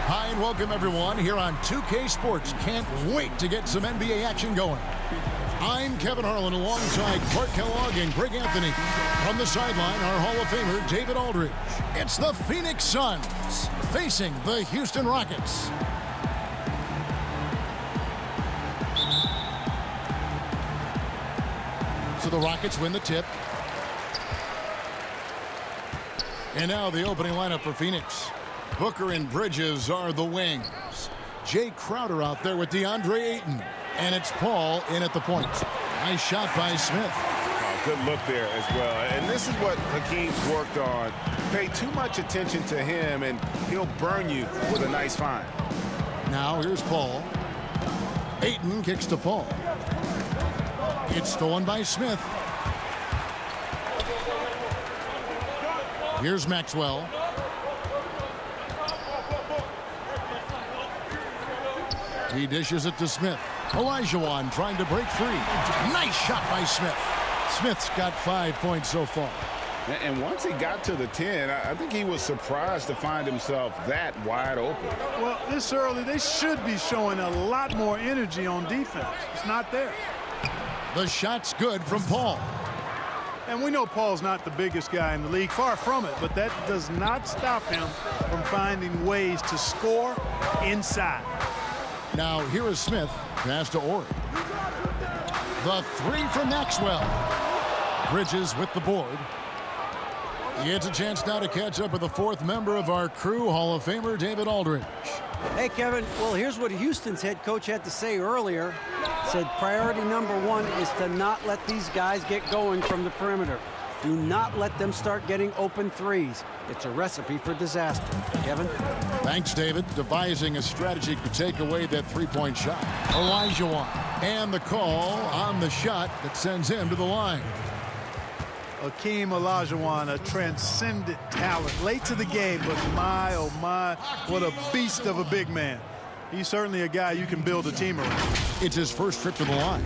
Hi and welcome everyone here on 2K Sports. Can't wait to get some NBA action going. I'm Kevin Harlan alongside Clark Kellogg and Greg Anthony. From the sideline, our Hall of Famer David Aldridge. It's the Phoenix Suns facing the Houston Rockets. So the Rockets win the tip. And now the opening lineup for Phoenix. Booker and Bridges are the wings. Jay Crowder out there with DeAndre Ayton. And it's Paul in at the point. Nice shot by Smith. Oh, good look there as well. And this is what Hakeem's worked on. Pay too much attention to him, and he'll burn you with a nice find. Now here's Paul. Ayton kicks to Paul. It's stolen by Smith. Here's Maxwell. He dishes it to Smith. Olajuwon trying to break free. Nice shot by Smith. Smith's got 5 points so far. And once he got to the 10, I think he was surprised to find himself that wide open. Well, this early, they should be showing a lot more energy on defense. It's not there. The shot's good from Paul. And we know Paul's not the biggest guy in the league, far from it, but that does not stop him from finding ways to score inside. Now here is Smith. Pass to Ori. The three from Maxwell. Bridges with the board. He gets a chance now to catch up with the fourth member of our crew, Hall of Famer David Aldridge. Hey, Kevin. Well, here's what Houston's head coach had to say earlier. Said priority number one is to not let these guys get going from the perimeter. Do not let them start getting open threes. It's a recipe for disaster. Kevin? Thanks, David. Devising a strategy to take away that three-point shot. Olajuwon. And the call on the shot that sends him to the line. Hakeem Olajuwon, a transcendent talent. Late to the game, but my, oh my, what a beast of a big man. He's certainly a guy you can build a team around. It's his first trip to the line.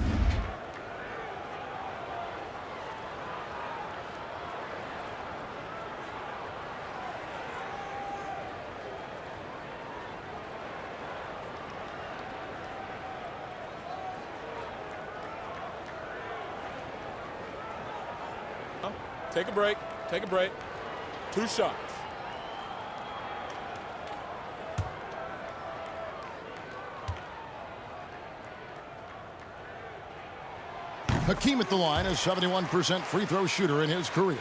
Take a break. Take a break. 2 shots. Hakeem at the line, a 71% free throw shooter in his career.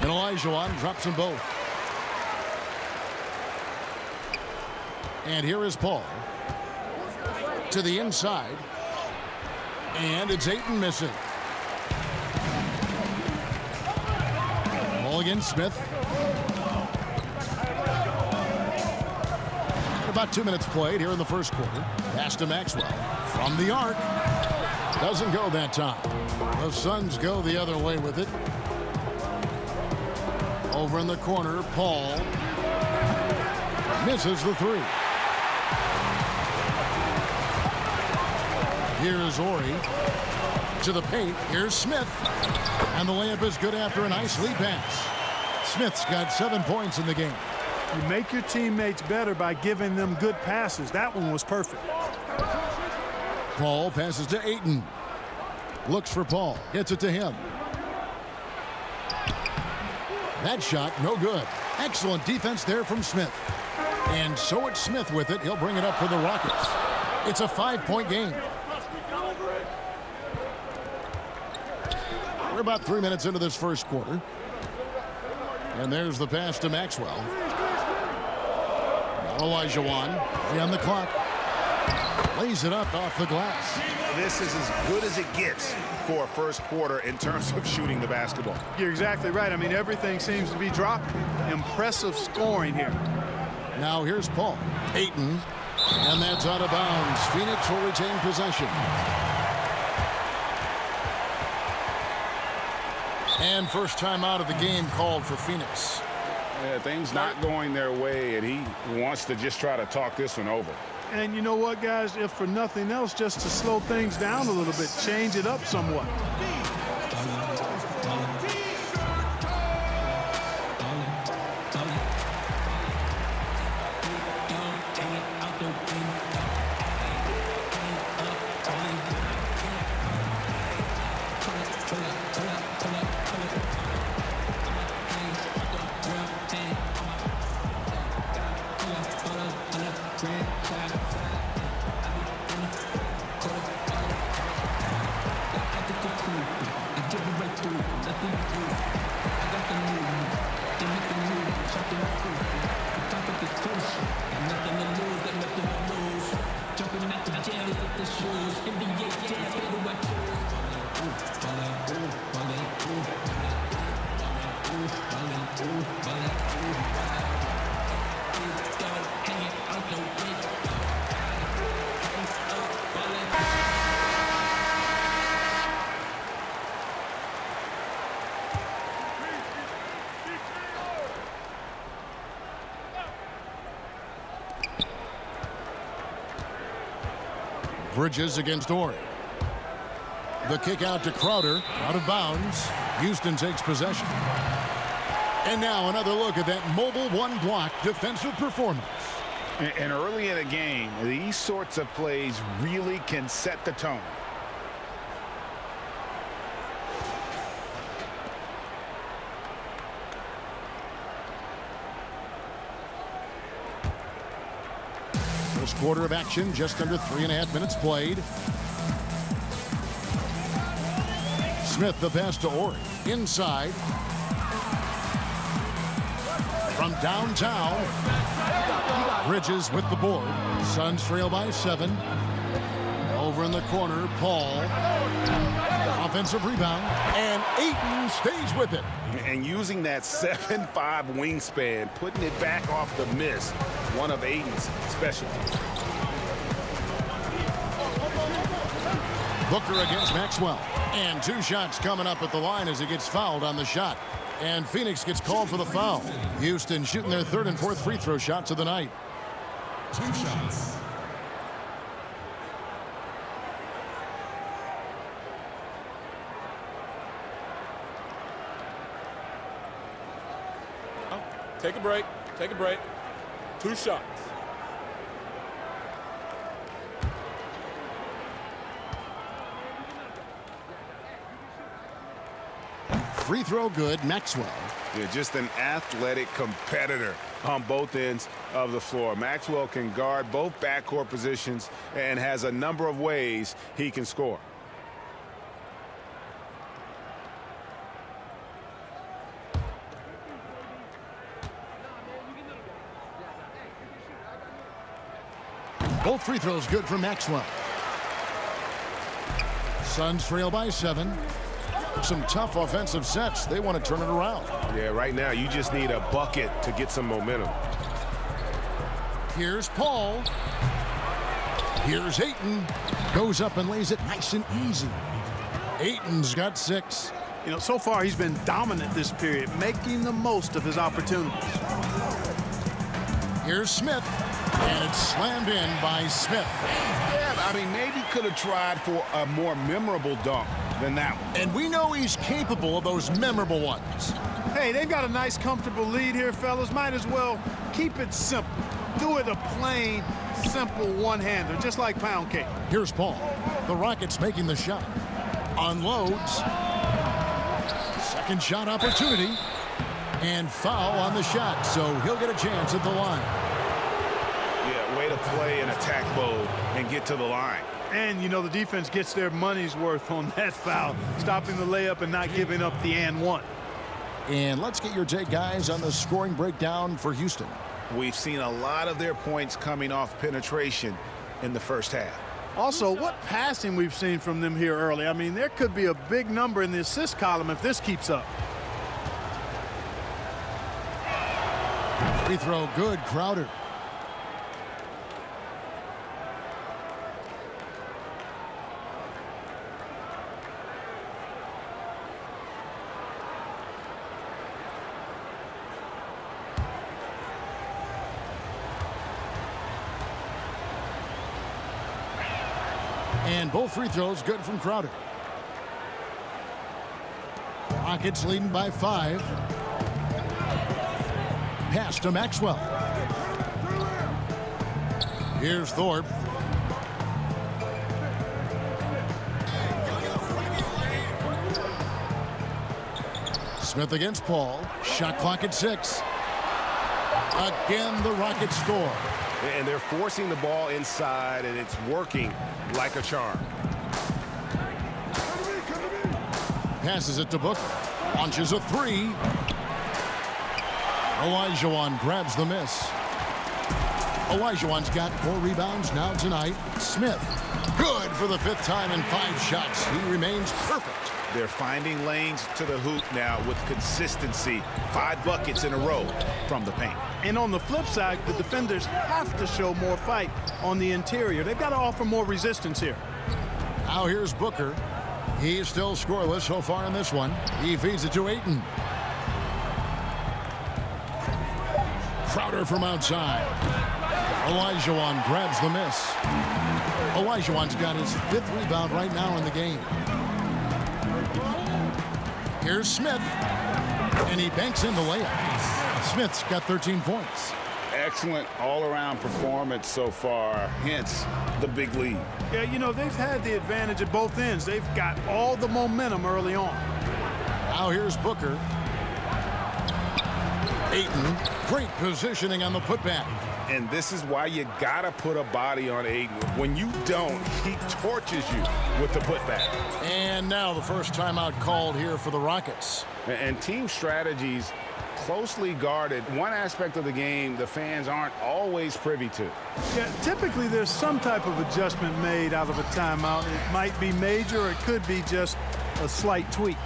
And Olajuwon drops them both. And here is Paul. To the inside. And it's Ayton missing. Ball against Smith. And about 2 minutes played here in the first quarter. Pass to Maxwell. From the arc. Doesn't go that time. The Suns go the other way with it. Over in the corner, Paul misses the three. Here's Ori to the paint. Here's Smith. And the layup is good after a nice lead pass. Smith's got 7 points in the game. You make your teammates better by giving them good passes. That one was perfect. Paul passes to Ayton. Looks for Paul. Gets it to him. That shot, no good. Excellent defense there from Smith. And so it's Smith with it. He'll bring it up for the Rockets. It's a 5-point game. We're about 3 minutes into this first quarter. And there's the pass to Maxwell. Now Olajuwon on the clock. Lays it up off the glass. This is as good as it gets for a first quarter in terms of shooting the basketball. You're exactly right. I mean, everything seems to be dropping. Impressive scoring here. Now here's Paul. Ayton. And that's out of bounds. Phoenix will retain possession. And first time out of the game called for Phoenix. Yeah, things not going their way, and he wants to just try to talk this one over. And you know what, guys? If for nothing else, just to slow things down a little bit, change it up somewhat. Bridges against Ori. The kick out to Crowder, out of bounds. Houston takes possession. And now another look at that mobile one-block defensive performance. And early in a game, these sorts of plays really can set the tone. First quarter of action, just under 3.5 minutes played. Smith the pass to Ori. Inside. From downtown. Bridges with the board. Suns trail by 7. Over in the corner, Paul. Offensive rebound. And Ayton stays with it. And using that 7'5" wingspan, putting it back off the miss, one of Ayton's specialties. Booker against Maxwell. And 2 shots coming up at the line as he gets fouled on the shot. And Phoenix gets called for the foul. Houston shooting their 3rd and 4th free throw shots of the night. 2 shots. Take a break. Take a break. 2 shots. Free throw good, Maxwell. Yeah, just an athletic competitor on both ends of the floor. Maxwell can guard both backcourt positions and has a number of ways he can score. Both free throws good for Maxwell. Suns trail by 7. Some tough offensive sets. They want to turn it around. Yeah, right now you just need a bucket to get some momentum. Here's Paul. Here's Ayton. Goes up and lays it nice and easy. Ayton's got 6. You know, so far he's been dominant this period, making the most of his opportunities. Here's Smith. And it's slammed in by Smith. Yeah, I mean, maybe could have tried for a more memorable dunk than that one. And we know he's capable of those memorable ones. Hey, they've got a nice, comfortable lead here, fellas. Might as well keep it simple. Do it a plain, simple one-hander, just like pound cake. Here's Paul. The Rockets making the shot. Unloads. Second shot opportunity. And foul on the shot, so he'll get a chance at the line. Yeah, way to play in attack mode and get to the line. And, you know, the defense gets their money's worth on that foul, stopping the layup and not giving up the and one. And let's get your take, guys, on the scoring breakdown for Houston. We've seen a lot of their points coming off penetration in the first half. Also, what passing we've seen from them here early. I mean, there could be a big number in the assist column if this keeps up. Free throw good, Crowder. And both free throws good from Crowder. Rockets leading by 5. Pass to Maxwell. Here's Thorpe. Smith against Paul. Shot clock at 6. Again, the Rockets score. And they're forcing the ball inside, and it's working like a charm. Passes it to Booker. Launches a 3. Olajuwon grabs the miss. Olajuwon's got 4 rebounds now tonight. Smith, good for the 5th time in 5 shots. He remains perfect. They're finding lanes to the hoop now with consistency. 5 buckets in a row from the paint. And on the flip side, the defenders have to show more fight on the interior. They've got to offer more resistance here. Now here's Booker. He's still scoreless so far in this one. He feeds it to Ayton. Crowder from outside. Olajuwon grabs the miss. Olajuwon's got his 5th rebound right now in the game. Here's Smith. And he banks in the layup. Smith's got 13 points. Excellent all-around performance so far, hence the big lead. Yeah, you know, they've had the advantage at both ends. They've got all the momentum early on. Now here's Booker. Ayton, great positioning on the putback. And this is why you gotta put a body on Ayton. When you don't, he torches you with the putback. And now the first timeout called here for the Rockets. And team strategies closely guarded. One aspect of the game the fans aren't always privy to. Yeah, typically there's some type of adjustment made out of a timeout. It might be major, or it could be just a slight tweak.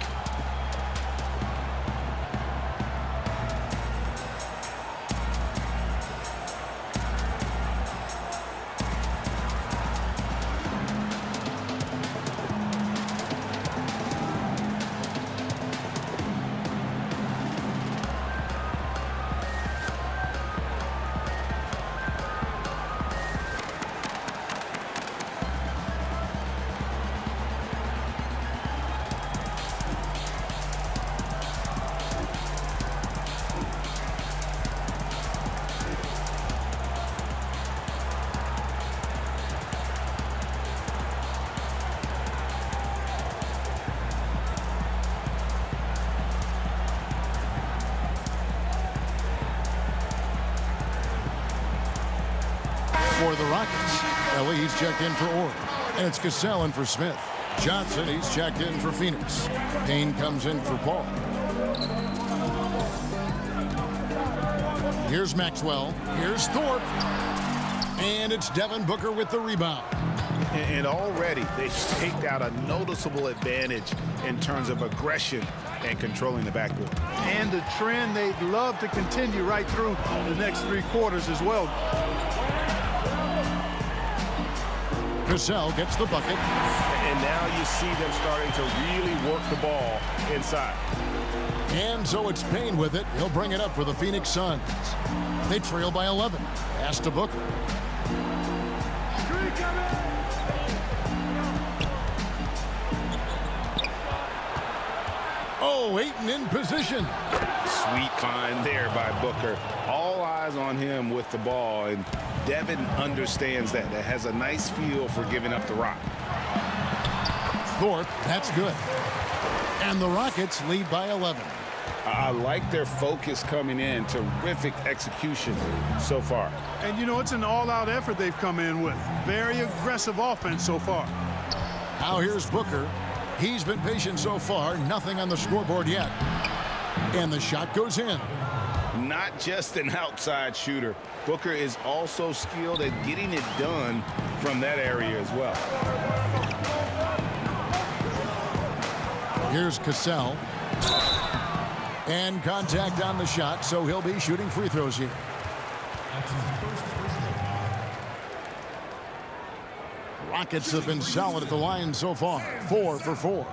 For the Rockets, Ellie, he's checked in for Orr. And it's Cassell in for Smith. Johnson, he's checked in for Phoenix. Payne comes in for Paul. Here's Maxwell. Here's Thorpe. And it's Devin Booker with the rebound. And already they've staked out a noticeable advantage in terms of aggression and controlling the backcourt. And a trend they'd love to continue right through the next 3 quarters as well. Cassell gets the bucket. And now you see them starting to really work the ball inside. And so it's Payne with it. He'll bring it up for the Phoenix Suns. They trail by 11. Pass to Booker. Oh, Ayton in position. Sweet find there by Booker. All eyes on him with the ball, and Devin understands that. That has a nice feel for giving up the rock. Thorpe, that's good. And the Rockets lead by 11. I like their focus coming in. Terrific execution so far. And, you know, it's an all-out effort they've come in with. Very aggressive offense so far. Now here's Booker. He's been patient so far. Nothing on the scoreboard yet. And the shot goes in. Not just an outside shooter. Booker is also skilled at getting it done from that area as well. Here's Cassell. And contact on the shot, so he'll be shooting free throws here. Rockets have been solid at the line so far. 4 for 4.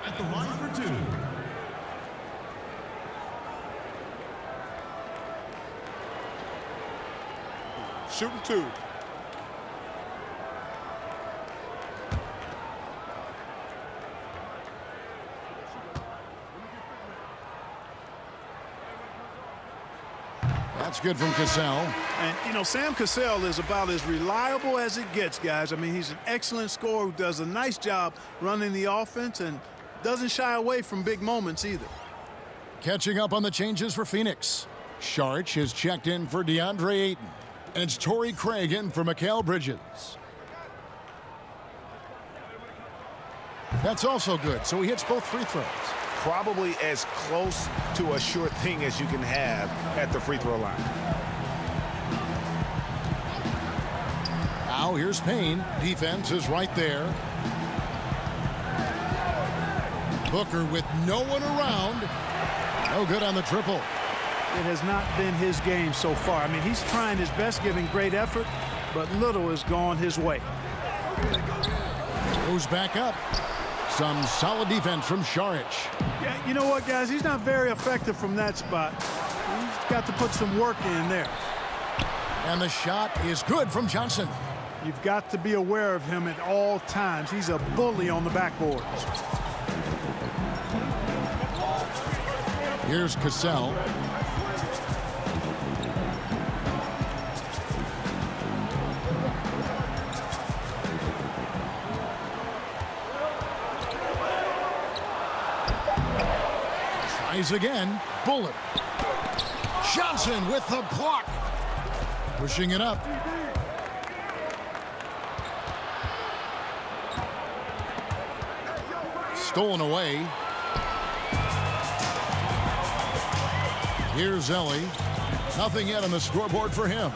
At the line for 2. Shooting 2. That's good from Cassell. And, you know, Sam Cassell is about as reliable as it gets, guys. I mean, he's an excellent scorer who does a nice job running the offense and doesn't shy away from big moments either. Catching up on the changes for Phoenix. Sharch is checked in for DeAndre Ayton. And it's Torrey Craig in for Mikal Bridges. That's also good, so he hits both free throws. Probably as close to a sure thing as you can have at the free throw line. Now here's Payne. Defense is right there. Booker with no one around. No good on the triple. It has not been his game so far. I mean, he's trying his best, giving great effort, but little has gone his way. Goes back up. Some solid defense from Saric. Yeah, you know what, guys? He's not very effective from that spot. He's got to put some work in there. And the shot is good from Johnson. You've got to be aware of him at all times. He's a bully on the backboard. Here's Cassell. Tries again. Bullet. Johnson with the block. Pushing it up. Stolen away. Here's Ellie. Nothing yet on the scoreboard for him.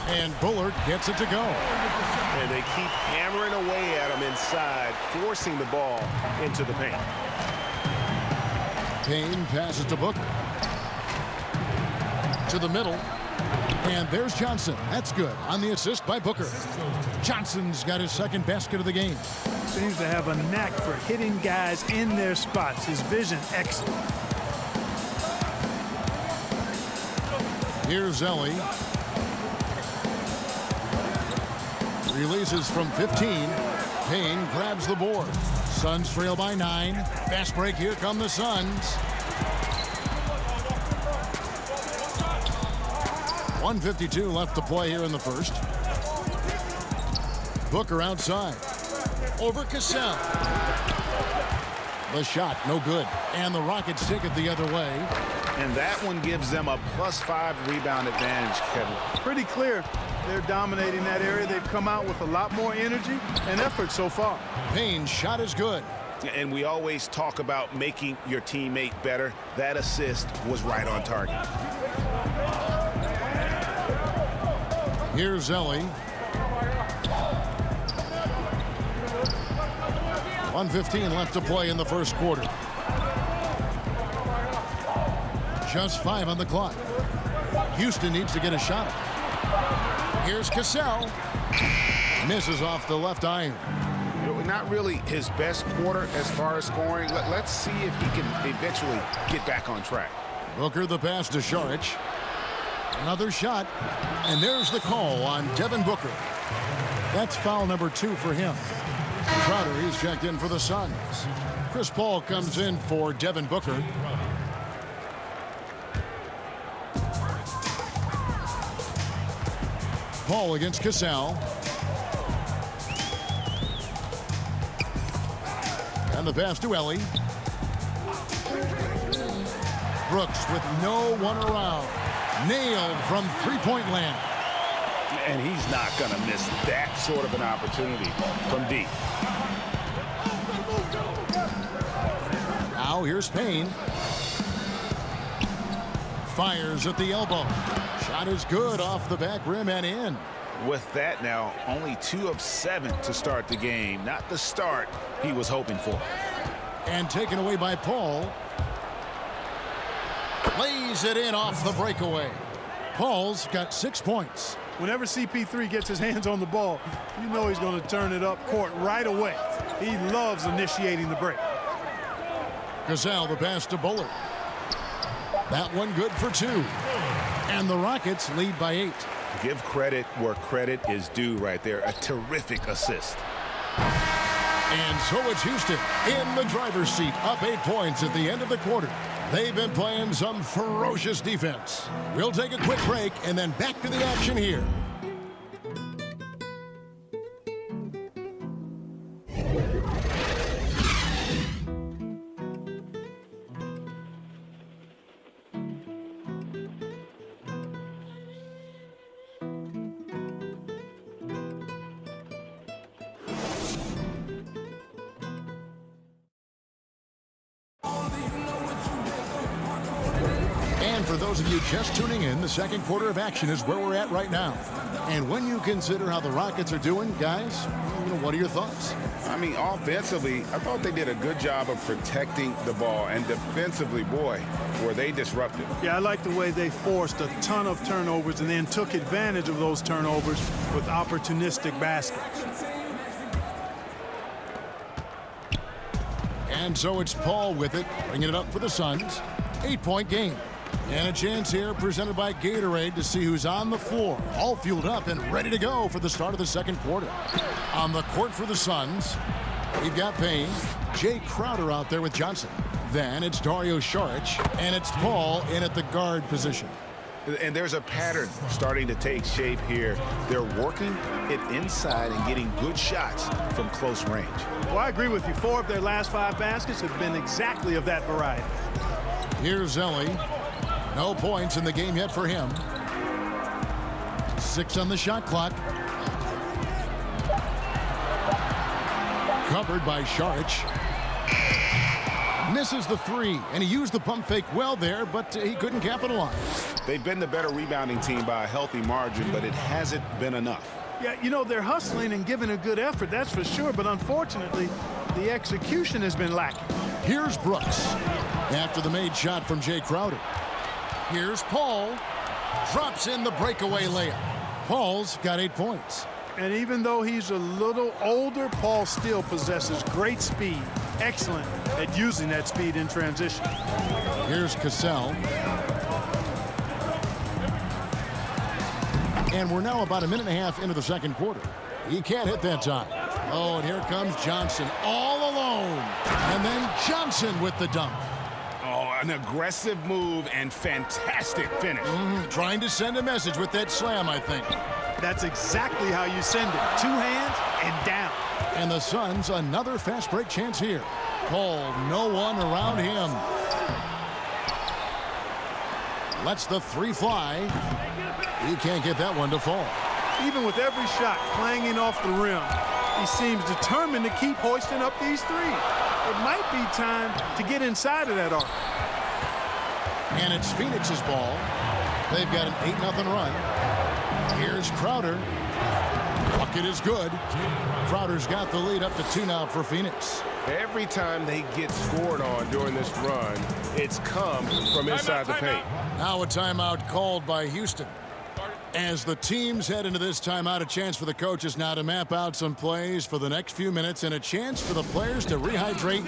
And Bullard gets it to go. And they keep hammering away at him inside, forcing the ball into the paint. Payne passes to Booker. To the middle. And there's Johnson. That's good on the assist by Booker. Johnson's got his second basket of the game. Seems to have a knack for hitting guys in their spots. His vision excellent. Here's Ellie. Releases from 15. Payne grabs the board. Suns trail by 9. Fast break. Here come the Suns. 1:52 left to play here in the first. Booker outside. Over Cassell. The shot, no good. And the Rockets take it the other way. And that one gives them a +5 rebound advantage, Kevin. Pretty clear. They're dominating that area. They've come out with a lot more energy and effort so far. Payne's shot is good. And we always talk about making your teammate better. That assist was right on target. Here's Ellie. 1:15 left to play in the first quarter. Just 5 on the clock. Houston needs to get a shot. Here's Cassell. Misses off the left iron. Not really his best quarter as far as scoring. Let's see if he can eventually get back on track. Booker the pass to Saric. Another shot. And there's the call on Devin Booker. That's foul number 2 for him. Crowder, he's checked in for the Suns. Chris Paul comes in for Devin Booker. Paul against Cassell. And the pass to Ellie. Brooks with no one around. Nailed from three-point land. And he's not going to miss that sort of an opportunity from deep. Now here's Payne. Fires at the elbow. Shot is good off the back rim and in. With that now, only 2 of 7 to start the game. Not the start he was hoping for. And taken away by Paul. Lays it in off the breakaway. Paul's got 6 points. Whenever CP3 gets his hands on the ball, you know he's going to turn it up court right away. He loves initiating the break. Cassell the pass to Bullard. That one good for 2. And the Rockets lead by 8. Give credit where credit is due right there. A terrific assist. And so it's Houston in the driver's seat, up 8 points at the end of the quarter. They've been playing some ferocious defense. We'll take a quick break and then back to the action here. And for those of you just tuning in, the second quarter of action is where we're at right now. And when you consider how the Rockets are doing, guys, what are your thoughts? I mean, offensively, I thought they did a good job of protecting the ball. And defensively, boy, were they disruptive. Yeah, I like the way they forced a ton of turnovers and then took advantage of those turnovers with opportunistic baskets. And so it's Paul with it, bringing it up for the Suns. 8-point game. And a chance here presented by Gatorade to see who's on the floor, all fueled up and ready to go for the start of the second quarter. On the court for the Suns, we've got Payne, Jay Crowder out there with Johnson. Then it's Dario Saric, and it's Paul in at the guard position. And there's a pattern starting to take shape here. They're working it inside and getting good shots from close range. Well, I agree with you. 4 of their last 5 baskets have been exactly of that variety. Here's Ellie. No points in the game yet for him. 6 on the shot clock. Covered by Saric. Misses the 3, and he used the pump fake well there, but he couldn't capitalize. They've been the better rebounding team by a healthy margin, but it hasn't been enough. Yeah, you know, they're hustling and giving a good effort, that's for sure, but unfortunately, the execution has been lacking. Here's Brooks after the made shot from Jay Crowder. Here's Paul. Drops in the breakaway layup. Paul's got 8 points. And even though he's a little older, Paul still possesses great speed. Excellent at using that speed in transition. Here's Cassell. And we're now about a minute and a half into the second quarter. He can't hit that time. Oh, and here comes Johnson all alone. And then Johnson with the dunk. Oh, an aggressive move and fantastic finish. Trying to send a message with that slam, I think. That's exactly how you send it. 2 hands and down. And the Suns, another fast break chance here. Paul, no one around him. Lets the 3 fly. He can't get that one to fall. Even with every shot clanging off the rim, he seems determined to keep hoisting up these 3. It might be time to get inside of that arc. And it's Phoenix's ball. They've got an 8-0 run. Here's Crowder. Bucket is good. Crowder's got the lead up to 2 now for Phoenix. Every time they get scored on during this run, it's come from inside the paint. Now a timeout called by Houston. As the teams head into this timeout, a chance for the coaches now to map out some plays for the next few minutes and a chance for the players to rehydrate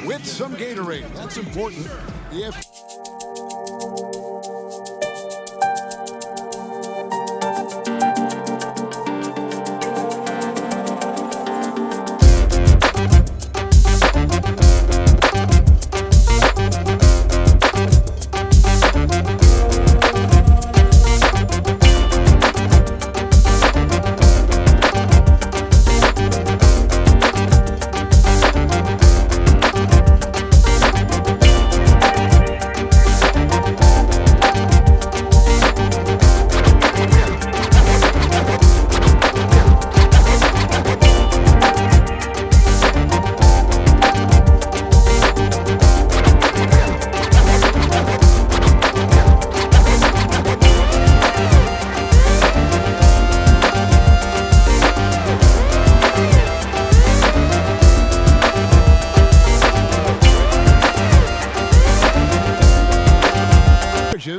with some Gatorade. That's important. If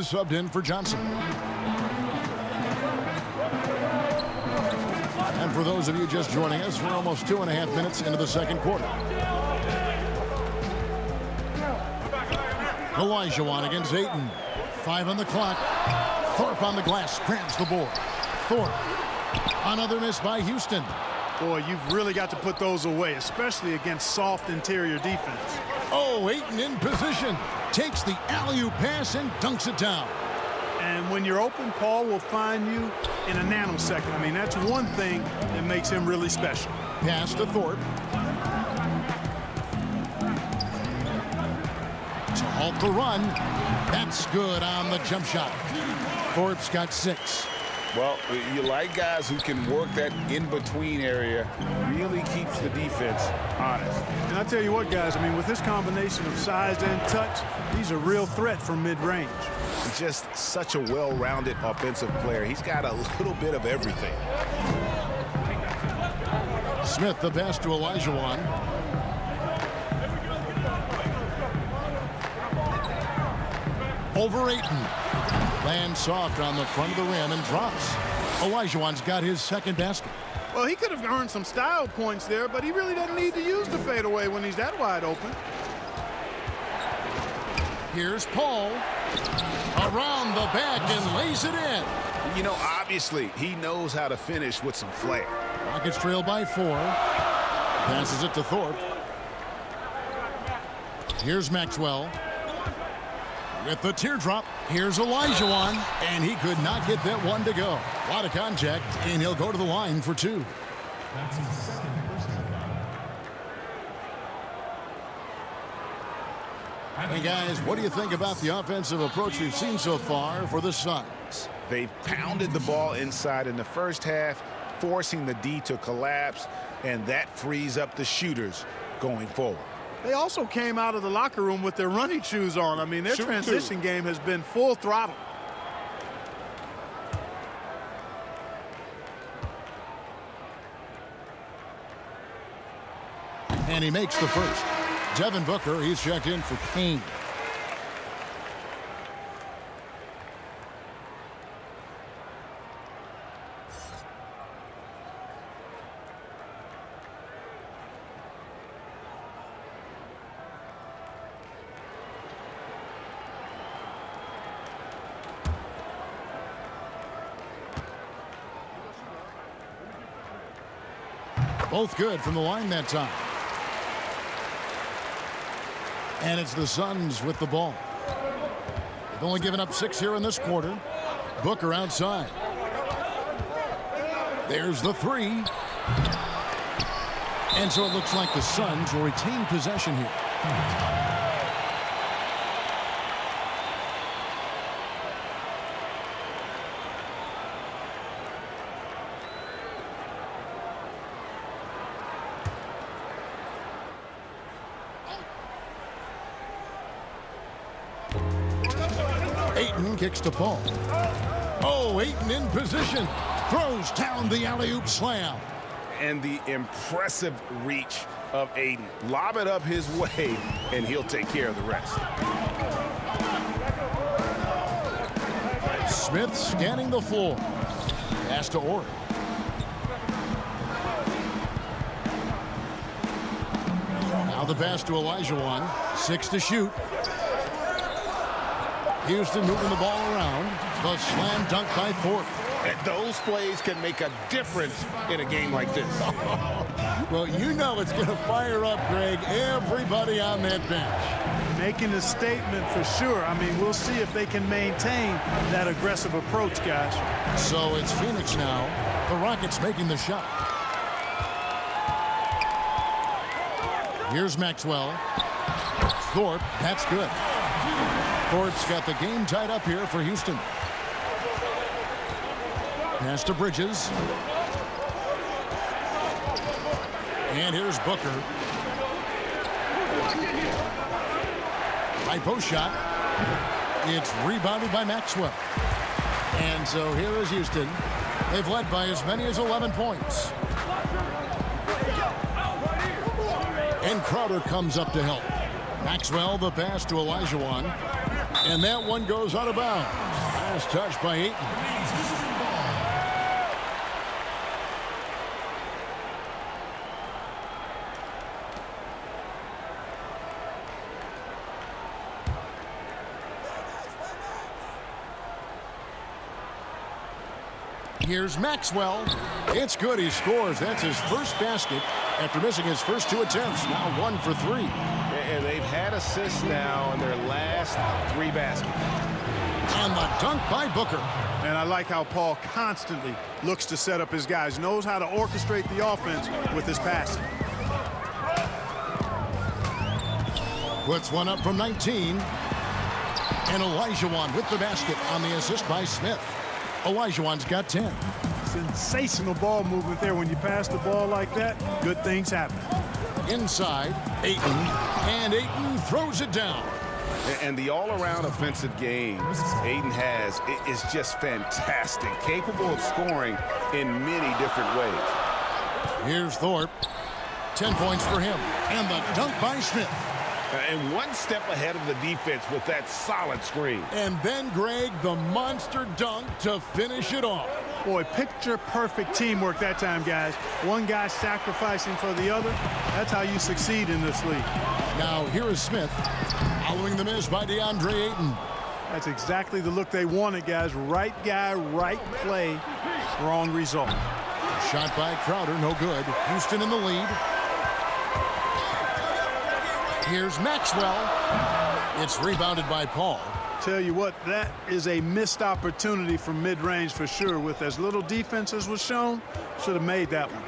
subbed in for Johnson. And for those of you just joining us, we're almost 2.5 minutes into the second quarter. Elijah against Ayton. 5 on the clock. Thorpe on the glass, grabs the board. Thorpe. Another miss by Houston. Boy, you've really got to put those away, especially against soft interior defense. Oh, Ayton in position. Takes the alley-oop pass and dunks it down. And when you're open, Paul will find you in a nanosecond. I mean, that's one thing that makes him really special. Pass to Thorpe. To halt the run. That's good on the jump shot. Thorpe's got 6. Well, you like guys who can work that in-between area. Really keeps the defense honest. And I tell you what, guys, I mean, with this combination of size and touch, he's a real threat from mid-range. He's just such a well-rounded offensive player. He's got a little bit of everything. Smith the pass to Olajuwon. Over Ayton. Lands soft on the front of the rim and drops. Olajuwon's got his second basket. Well, he could have earned some style points there, but he really doesn't need to use the fadeaway when he's that wide open. Here's Paul. Around the back and lays it in. You know, obviously, he knows how to finish with some flair. Rockets trail by 4. Passes it to Thorpe. Here's Maxwell. With the teardrop, here's Olajuwon, and he could not get that one to go. A lot of contact, and he'll go to the line for 2. That's his second personal foul. Hey, guys, what do you think about the offensive approach we've seen so far for the Suns? They've pounded the ball inside in the first half, forcing the D to collapse, and that frees up the shooters going forward. They also came out of the locker room with their running shoes on. I mean, their transition game has been full throttle. And he makes the first. Devin Booker, he's checked in for Payne. Both good from the line that time. And it's the Suns with the ball. They've only given up 6 here in this quarter. Booker outside. There's the 3. And so it looks like the Suns will retain possession here. Ayton kicks to Paul. Oh, Ayton in position. Throws down the alley-oop slam. And the impressive reach of Ayton. Lob it up his way, and he'll take care of the rest. Smith scanning the floor. Pass to Orr. Now the pass to Olajuwon. 6 to shoot. Houston moving the ball around. The slam dunk by Thorpe. And those plays can make a difference in a game like this. Well, you know it's going to fire up, Greg, everybody on that bench. Making a statement for sure. I mean, we'll see if they can maintain that aggressive approach, guys. So it's Phoenix now. The Rockets making the shot. Here's Maxwell. Thorpe, that's good. Thorpe's got the game tied up here for Houston. Pass to Bridges. And here's Booker. Right post shot. It's rebounded by Maxwell. And so here is Houston. They've led by as many as 11 points. And Crowder comes up to help. Maxwell, the pass to Olajuwon. And that one goes out of bounds. Last touch by Ayton. Here's Maxwell. It's good. He scores. That's his first basket. after missing his first 2 attempts. Now 1 for 3. And they've had assists now in their last 3 baskets. And the dunk by Booker. And I like how Paul constantly looks to set up his guys, knows how to orchestrate the offense with his passing. Puts one up from 19. And Olajuwon with the basket on the assist by Smith. Olajuwon's got 10. Sensational ball movement there. When you pass the ball like that, good things happen. Inside, Ayton. And Ayton throws it down. And the all-around offensive game Ayton has is just fantastic, capable of scoring in many different ways. Here's Thorpe. 10 points for him. And the dunk by Smith. And one step ahead of the defense with that solid screen. And then, Greg, the monster dunk to finish it off. Boy, picture-perfect teamwork that time, guys. One guy sacrificing for the other. That's how you succeed in this league. Now, here is Smith. Following the miss by DeAndre Ayton. That's exactly the look they wanted, guys. Right guy, right play, wrong result. Shot by Crowder, no good. Houston in the lead. Here's Maxwell. It's rebounded by Paul. Tell you what, that is a missed opportunity from mid-range for sure. With as little defense as was shown, should have made that one.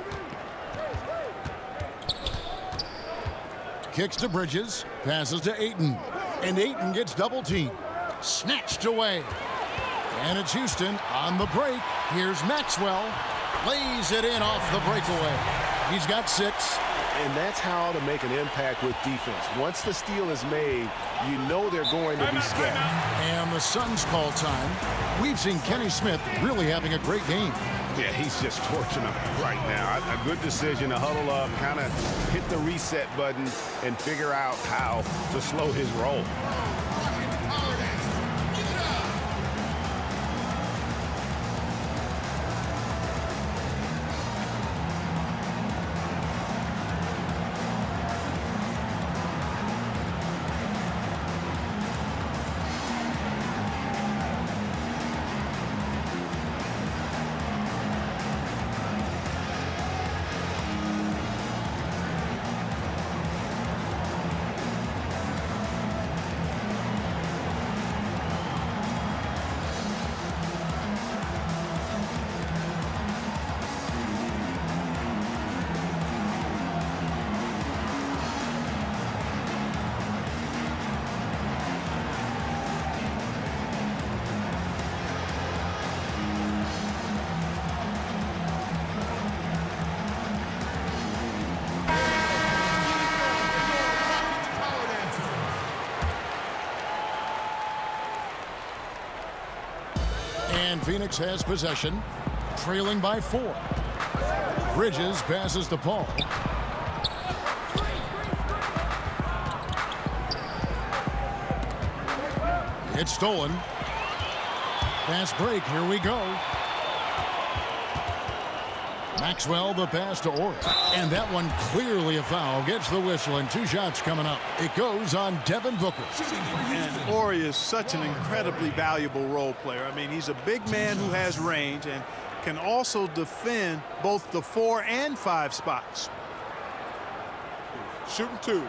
Kicks to Bridges, passes to Ayton, and Ayton gets double-teamed. Snatched away. And it's Houston on the break. Here's Maxwell. Lays it in off the breakaway. He's got 6. And that's how to make an impact with defense. Once the steal is made, you know they're going to be scattered. And the Suns call time. We've seen Kenny Smith really having a great game. Yeah, he's just torching them right now. A good decision to huddle up, kind of hit the reset button, and figure out how to slow his roll. And Phoenix has possession, trailing by 4. Bridges passes to Paul. It's stolen. Fast break, here we go. Maxwell, the pass to Ori. And that one clearly a foul. Gets the whistle, and 2 shots coming up. It goes on Devin Booker. And Ori is such an incredibly valuable role player. I mean, he's a big man who has range and can also defend both the 4 and 5 spots. Shooting 2.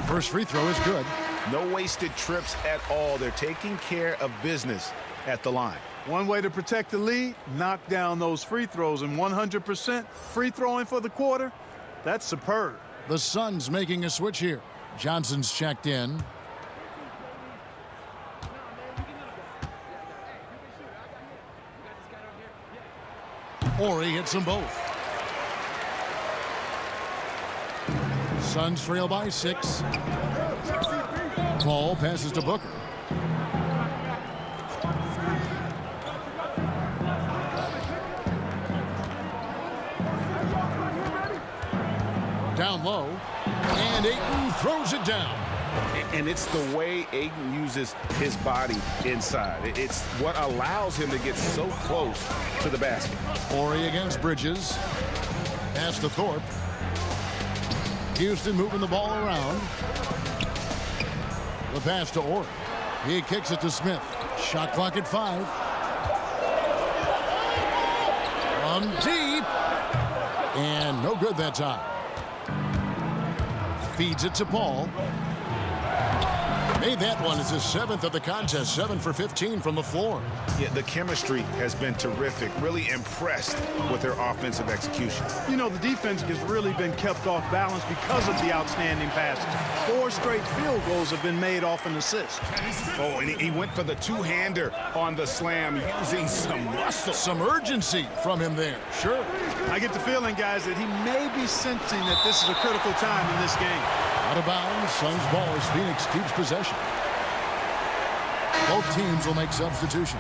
First free throw is good. No wasted trips at all. They're taking care of business at the line. One way to protect the lead, knock down those free throws, and 100% free throwing for the quarter, that's superb. The Suns making a switch here. Johnson's checked in. Ori hits them both. Suns trail by 6. Paul passes to Booker. Down low. And Ayton throws it down. And it's the way Ayton uses his body inside. It's what allows him to get so close to the basket. Ori against Bridges. Pass to Thorpe. Houston moving the ball around. The pass to Ori. He kicks it to Smith. Shot clock at 5. From deep. And no good that time. Feeds it to Paul. Made that one. It's his 7th of the contest. 7 for 15 from the floor. Yeah, the chemistry has been terrific. Really impressed with their offensive execution. You know, the defense has really been kept off balance because of the outstanding passes. 4 straight field goals have been made off an assist. Oh, and he went for the two-hander on the slam, using some muscle. Some urgency from him there. Sure. I get the feeling, guys, that he may be sensing that this is a critical time in this game. Out of bounds. Suns ball as Phoenix keeps possession. Both teams will make substitutions.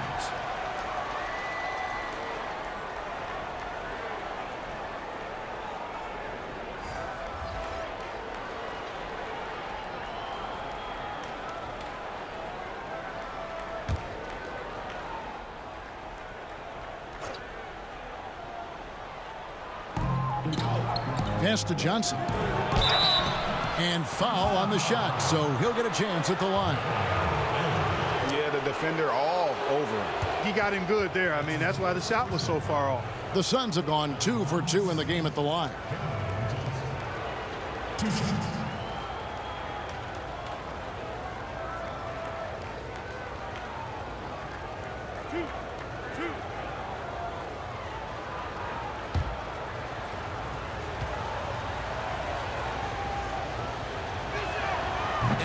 Pass to Johnson. And foul on the shot, so he'll get a chance at the line. Yeah, the defender all over him. He got him good there. I mean, that's why the shot was so far off. The Suns have gone 2 for 2 in the game at the line.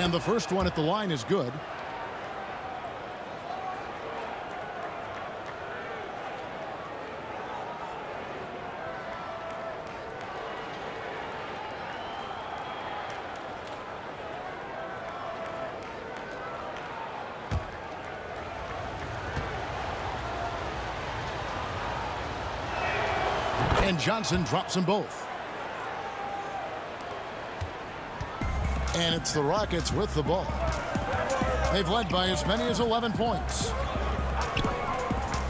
And the first one at the line is good. And Johnson drops them both. And it's the Rockets with the ball. They've led by as many as 11 points.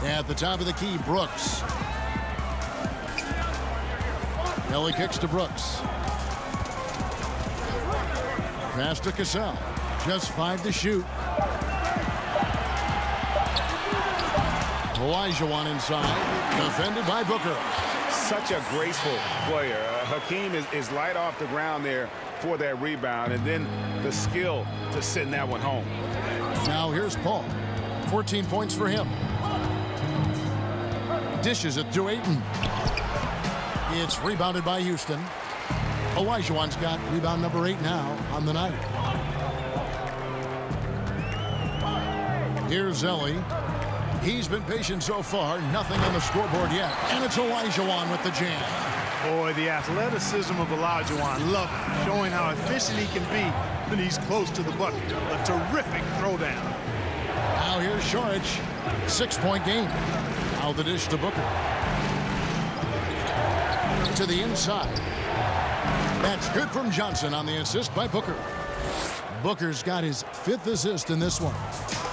At the top of the key, Brooks. Kelly kicks to Brooks. Pass to Cassell. Just 5 to shoot. Olajuwon inside. Defended by Booker. Such a graceful player. Hakeem is light off the ground there for that rebound, and then the skill to send that one home. Now here's Paul. 14 points for him. Dishes it to Ayton. It's rebounded by Houston. Olajuwon's got rebound number 8 now on the night. Here's Zelly. He's been patient so far. Nothing on the scoreboard yet. And it's Olajuwon with the jam. Boy, the athleticism of Olajuwon, love it. Showing how efficient he can be when he's close to the bucket. A terrific throwdown. Now here's Saric. 6-point game. Now the dish to Booker. To the inside. That's good from Johnson on the assist by Booker. Booker's got his 5th assist in this one.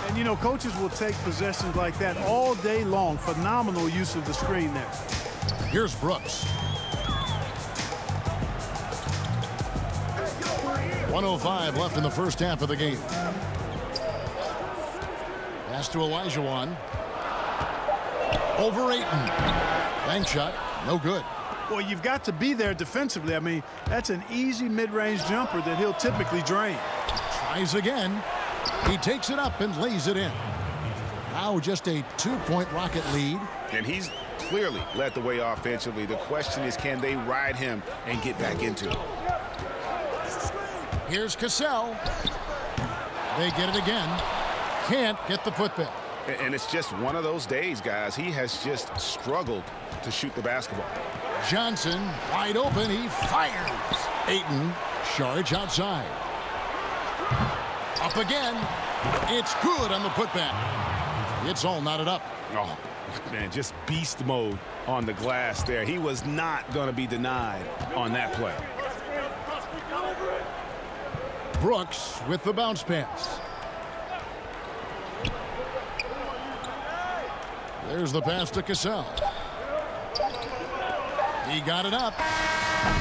And, you know, coaches will take possessions like that all day long. Phenomenal use of the screen there. Here's Brooks. 1:05 left in the first half of the game. Pass to Olajuwon. Over Ayton. Bank shot. No good. Well, you've got to be there defensively. I mean, that's an easy mid-range jumper that he'll typically drain. Tries again. He takes it up and lays it in. Now just a 2-point Rocket lead. And he's clearly led the way offensively. The question is, can they ride him and get back into it? Here's Cassell. They get it again. Can't get the putback. And it's just one of those days, guys. He has just struggled to shoot the basketball. Johnson wide open. He fires. Ayton, Saric outside. Up again. It's good on the putback. It's all knotted up. Oh, man, just beast mode on the glass there. He was not going to be denied on that play. Brooks with the bounce pass. There's the pass to Cassell. He got it up.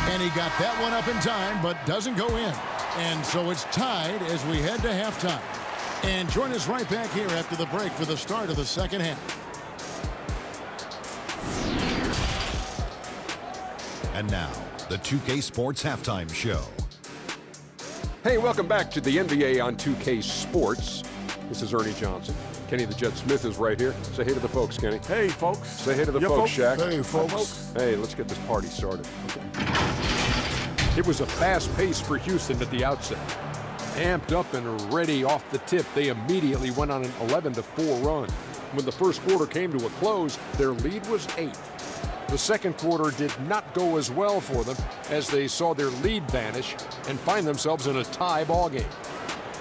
And he got that one up in time, but doesn't go in. And so it's tied as we head to halftime. And join us right back here after the break for the start of the second half. And now, the 2K Sports Halftime Show. Hey, welcome back to the NBA on 2K Sports. This is Ernie Johnson. Kenny the Jet Smith is right here. Say hey to the folks, Kenny. Hey, folks. Say hey to the folks, Shaq. Hey, folks. Hey, let's get this party started. Okay. It was a fast pace for Houston at the outset. Amped up and ready off the tip, they immediately went on an 11-4 run. When the first quarter came to a close, their lead was 8. The second quarter did not go as well for them as they saw their lead vanish and find themselves in a tie ball game.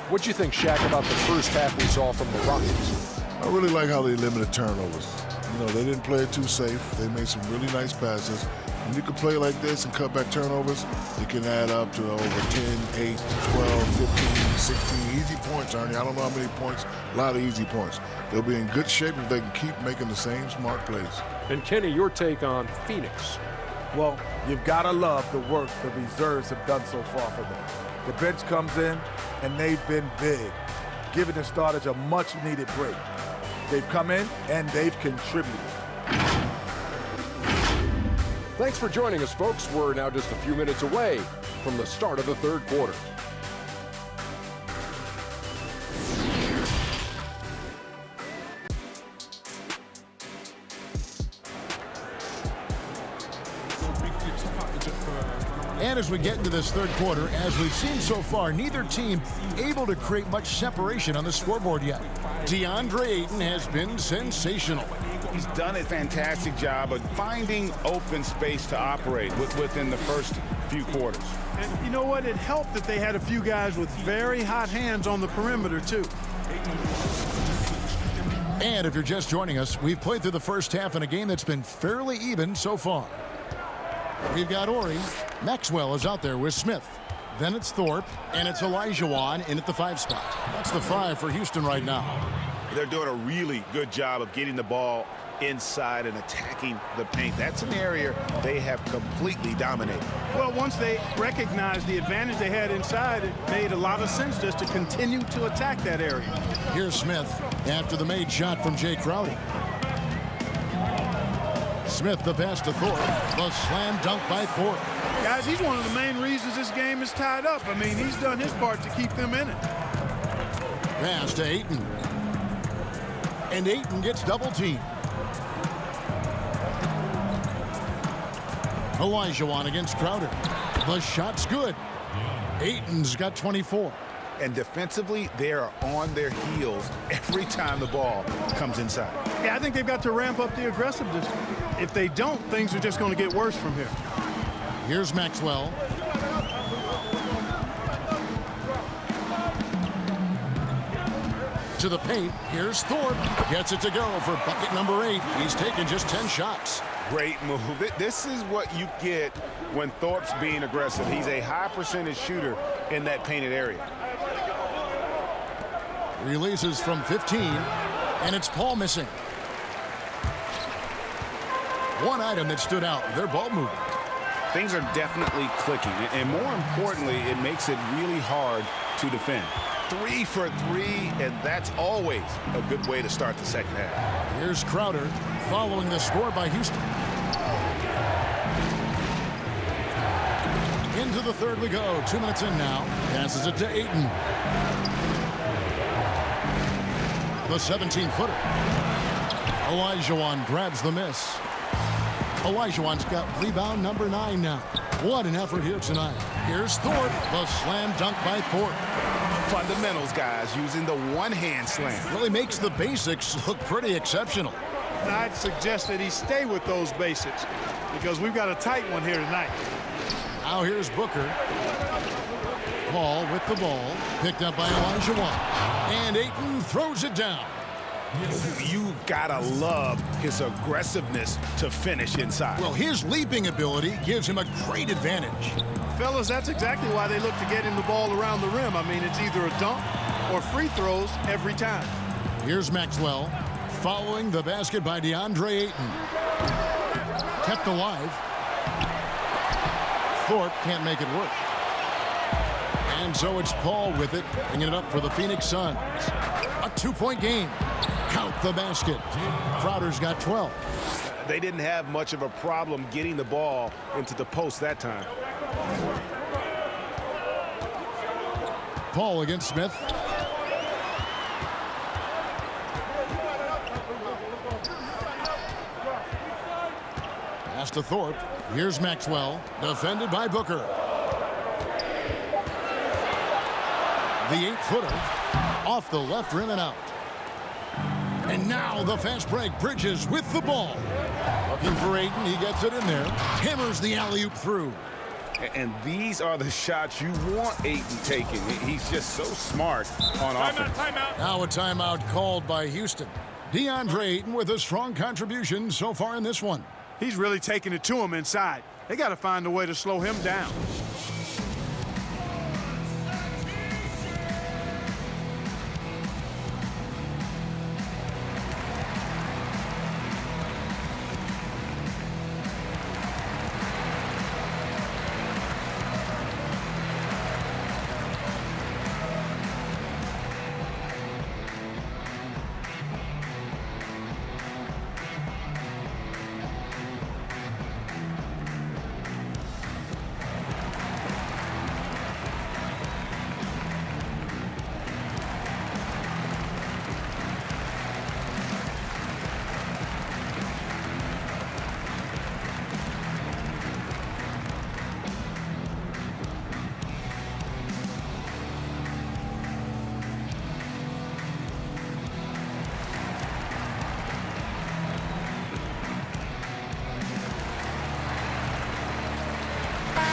What do you think, Shaq, about the first half we saw from the Rockets? I really like how they limited turnovers. You know, they didn't play it too safe. They made some really nice passes. When you can play like this and cut back turnovers, it can add up to over 10, 8, 12, 15, 16 easy points, Ernie. I don't know how many points, a lot of easy points. They'll be in good shape if they can keep making the same smart plays. And Kenny, your take on Phoenix? Well, you've got to love the work the reserves have done so far for them. The bench comes in, and they've been big, giving the starters a much-needed break. They've come in, and they've contributed. Thanks for joining us, folks. We're now just a few minutes away from the start of the third quarter. And as we get into this third quarter, as we've seen so far, neither team able to create much separation on the scoreboard yet. DeAndre Ayton has been sensational. He's done a fantastic job of finding open space to operate within the first few quarters. And you know what? It helped that they had a few guys with very hot hands on the perimeter, too. And if you're just joining us, we've played through the first half in a game that's been fairly even so far. We've got Ori. Maxwell is out there with Smith. Then it's Thorpe, and it's Olajuwon in at the 5 spot. That's the 5 for Houston right now. They're doing a really good job of getting the ball inside and attacking the paint. That's an area they have completely dominated. Well, once they recognized the advantage they had inside, it made a lot of sense just to continue to attack that area. Here's Smith after the made shot from Jay Crowder. Smith the pass to Thorpe. The slam dunk by Thorpe. Guys, he's one of the main reasons this game is tied up. I mean, he's done his part to keep them in it. Pass to Ayton. And Ayton gets double teamed. Olajuwon against Crowder. The shot's good. Ayton's got 24. And defensively, they are on their heels every time the ball comes inside. Yeah, I think they've got to ramp up the aggressiveness. If they don't, things are just going to get worse from here. Here's Maxwell. To the paint. Here's Thorpe. Gets it to go for bucket number 8. He's taken just 10 shots. Great move. This is what you get when Thorpe's being aggressive. He's a high percentage shooter in that painted area. Releases from 15, and it's Paul missing. One item that stood out, their ball movement. Things are definitely clicking, and more importantly, it makes it really hard to defend. 3 for 3, and that's always a good way to start the second half. Here's Crowder following the score by Houston. Into the third we go. 2 minutes in now. Passes it to Ayton. The 17-footer. Olajuwon grabs the miss. Olajuwon's got rebound number 9 now. What an effort here tonight. Here's Thorpe. The slam dunk by Thorpe. Fundamentals, guys, using the one-hand slam. Really makes the basics look pretty exceptional. And I'd suggest that he stay with those basics because we've got a tight one here tonight. Now here's Booker. Paul with the ball. Picked up by Olajuwon. And Ayton throws it down. You've got to love his aggressiveness to finish inside. Well, his leaping ability gives him a great advantage. Fellas, that's exactly why they look to get him the ball around the rim. I mean, it's either a dunk or free throws every time. Here's Maxwell following the basket by DeAndre Ayton. Kept alive. Thorpe can't make it work. And so it's Paul with it, bringing it up for the Phoenix Suns. A 2-point game. Count the basket. Crowder's got 12. They didn't have much of a problem getting the ball into the post that time. Paul against Smith. Pass to Thorpe. Here's Maxwell, defended by Booker. The 8-footer off the left rim and out. And now the fast break. Bridges with the ball. Looking for Ayton. He gets it in there. Hammers the alley-oop through. And these are the shots you want Ayton taking. He's just so smart on offense. Timeout. Now a timeout called by Houston. DeAndre Ayton with a strong contribution so far in this one. He's really taking it to him inside. They got to find a way to slow him down.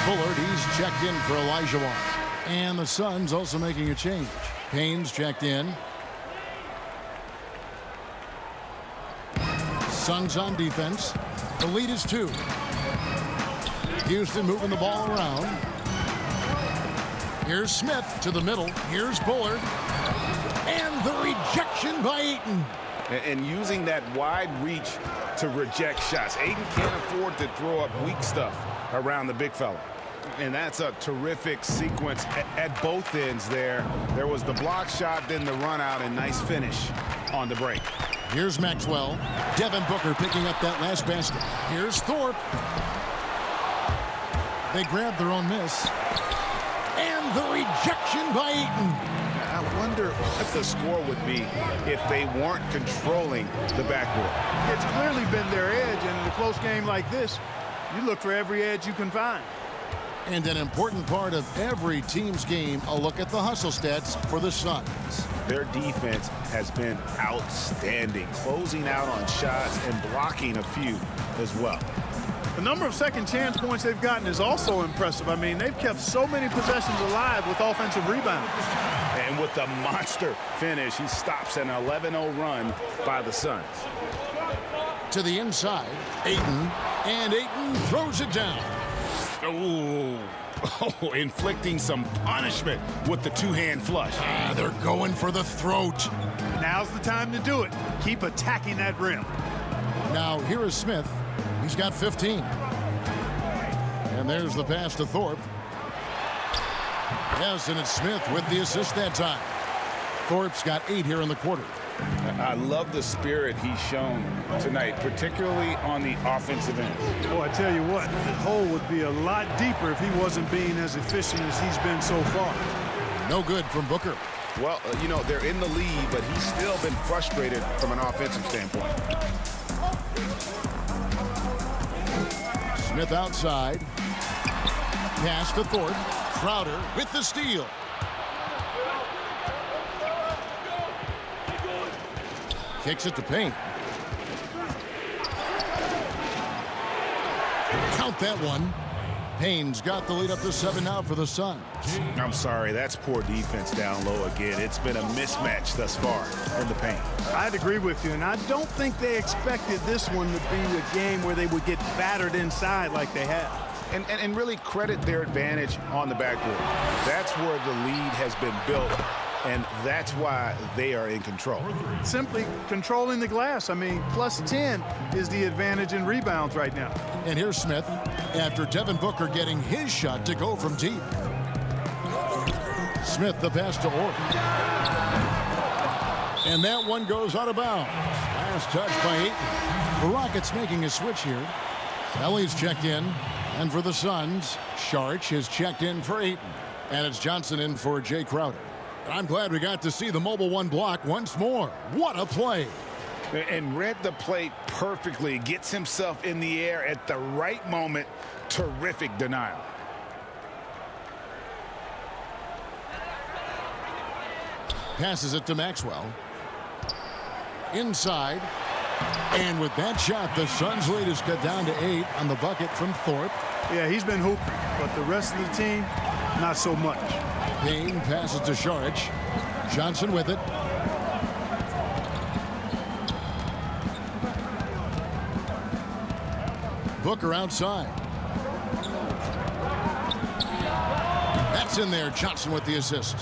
Bullard, he's checked in for Olajuwon. And the Suns also making a change. Payne's checked in. Suns on defense. The lead is 2. Houston moving the ball around. Here's Smith to the middle. Here's Bullard. And the rejection by Ayton. And using that wide reach to reject shots. Ayton can't afford to throw up weak stuff around the big fella. And that's a terrific sequence at both ends there. There was the block shot, then the run out, and nice finish on the break. Here's Maxwell. Devin Booker picking up that last basket. Here's Thorpe. They grab their own miss. And the rejection by Ayton. I wonder what the score would be if they weren't controlling the backboard. It's clearly been their edge, and in a close game like this, you look for every edge you can find. And an important part of every team's game, a look at the hustle stats for the Suns. Their defense has been outstanding, closing out on shots and blocking a few as well. The number of second chance points they've gotten is also impressive. I mean, they've kept so many possessions alive with offensive rebounds. And with the monster finish, he stops an 11-0 run by the Suns. To the inside, Ayton, and Ayton throws it down. Oh, inflicting some punishment with the two-hand flush. They're going for the throat. Now's the time to do it. Keep attacking that rim. Now here is Smith. He's got 15. And there's the pass to Thorpe. Yes, and it's Smith with the assist that time. Thorpe's got 8 here in the quarter. I love the spirit he's shown tonight, particularly on the offensive end. Boy, I tell you what, the hole would be a lot deeper if he wasn't being as efficient as he's been so far. No good from Booker. Well, you know, they're in the lead, but he's still been frustrated from an offensive standpoint. Smith outside. Pass to Thorpe. Crowder with the steal. Kicks it to Payne. Count that one. Payne's got the lead up to 7 now for the Suns. I'm sorry, that's poor defense down low again. It's been a mismatch thus far in the paint. I'd agree with you, and I don't think they expected this one to be a game where they would get battered inside like they have. And really credit their advantage on the backboard. That's where the lead has been built, and that's why they are in control. Simply controlling the glass. I mean, plus 10 is the advantage in rebounds right now. And here's Smith after Devin Booker getting his shot to go from deep. Smith the pass to Orr. And that one goes out of bounds. Last touch by Ayton. The Rockets making a switch here. Ellie's checked in. And for the Suns, Sharch is checked in for Ayton. And it's Johnson in for Jay Crowder. I'm glad we got to see the mobile one block once more. What a play. And read the play perfectly. Gets himself in the air at the right moment. Terrific denial. Passes it to Maxwell. Inside. And with that shot, the Suns' lead is cut down to 8 on the bucket from Thorpe. Yeah, he's been hooping, but the rest of the team, not so much. Payne passes to Saric. Johnson with it. Booker outside. That's in there. Johnson with the assist.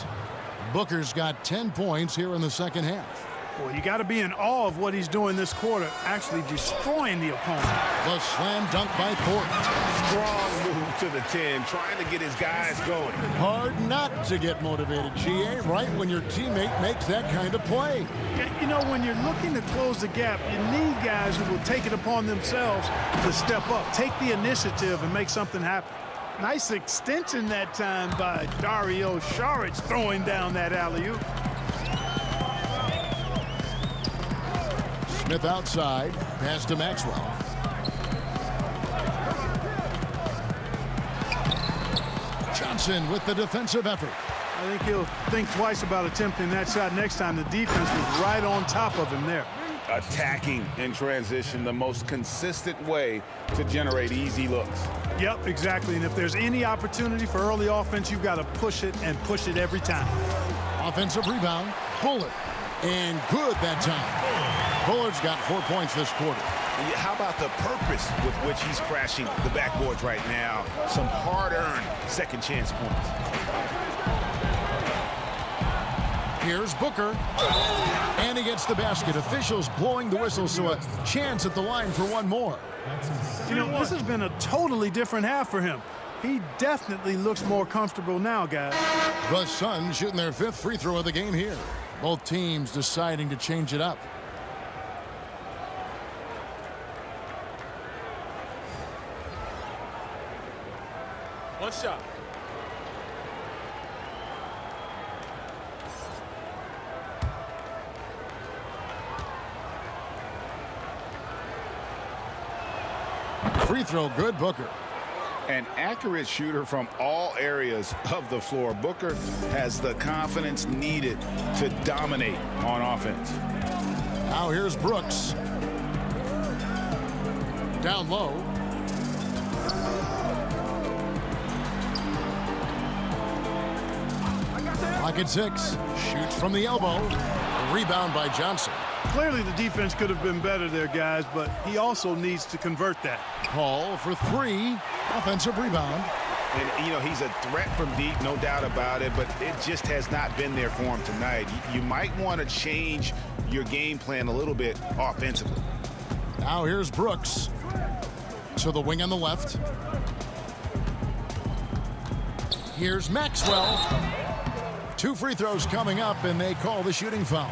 Booker's got 10 points here in the second half. Well, you got to be in awe of what he's doing this quarter, actually destroying the opponent. The slam dunk by Portland. Strong move to the 10, trying to get his guys going. Hard not to get motivated, GA, right when your teammate makes that kind of play. You know, when you're looking to close the gap, you need guys who will take it upon themselves to step up, take the initiative, and make something happen. Nice extension that time by Dario Saric throwing down that alley-oop. Smith outside, pass to Maxwell. Johnson with the defensive effort. I think he'll think twice about attempting that shot next time. The defense was right on top of him there. Attacking in transition, the most consistent way to generate easy looks. Yep, exactly. And if there's any opportunity for early offense, you've got to push it and push it every time. Offensive rebound, Bullard. And good that time. Bullard's got 4 points this quarter. How about the purpose with which he's crashing the backboards right now? Some hard-earned second chance points. Here's Booker. And he gets the basket. Officials blowing the whistle, so a chance at the line for one more. You know, this has been a totally different half for him. He definitely looks more comfortable now, guys. The Suns shooting their 5th free throw of the game here. Both teams deciding to change it up. One shot. Free throw good, Booker. An accurate shooter from all areas of the floor. Booker has the confidence needed to dominate on offense. Now here's Brooks. Down low. Clock at 6. Shoots from the elbow. Rebound by Johnson. Clearly the defense could have been better there, guys, but he also needs to convert that. Paul for 3. Offensive rebound. And, you know, he's a threat from deep, no doubt about it, but it just has not been there for him tonight. You might want to change your game plan a little bit offensively. Now here's Brooks. To the wing on the left. Here's Maxwell. 2 free throws coming up, and they call the shooting foul.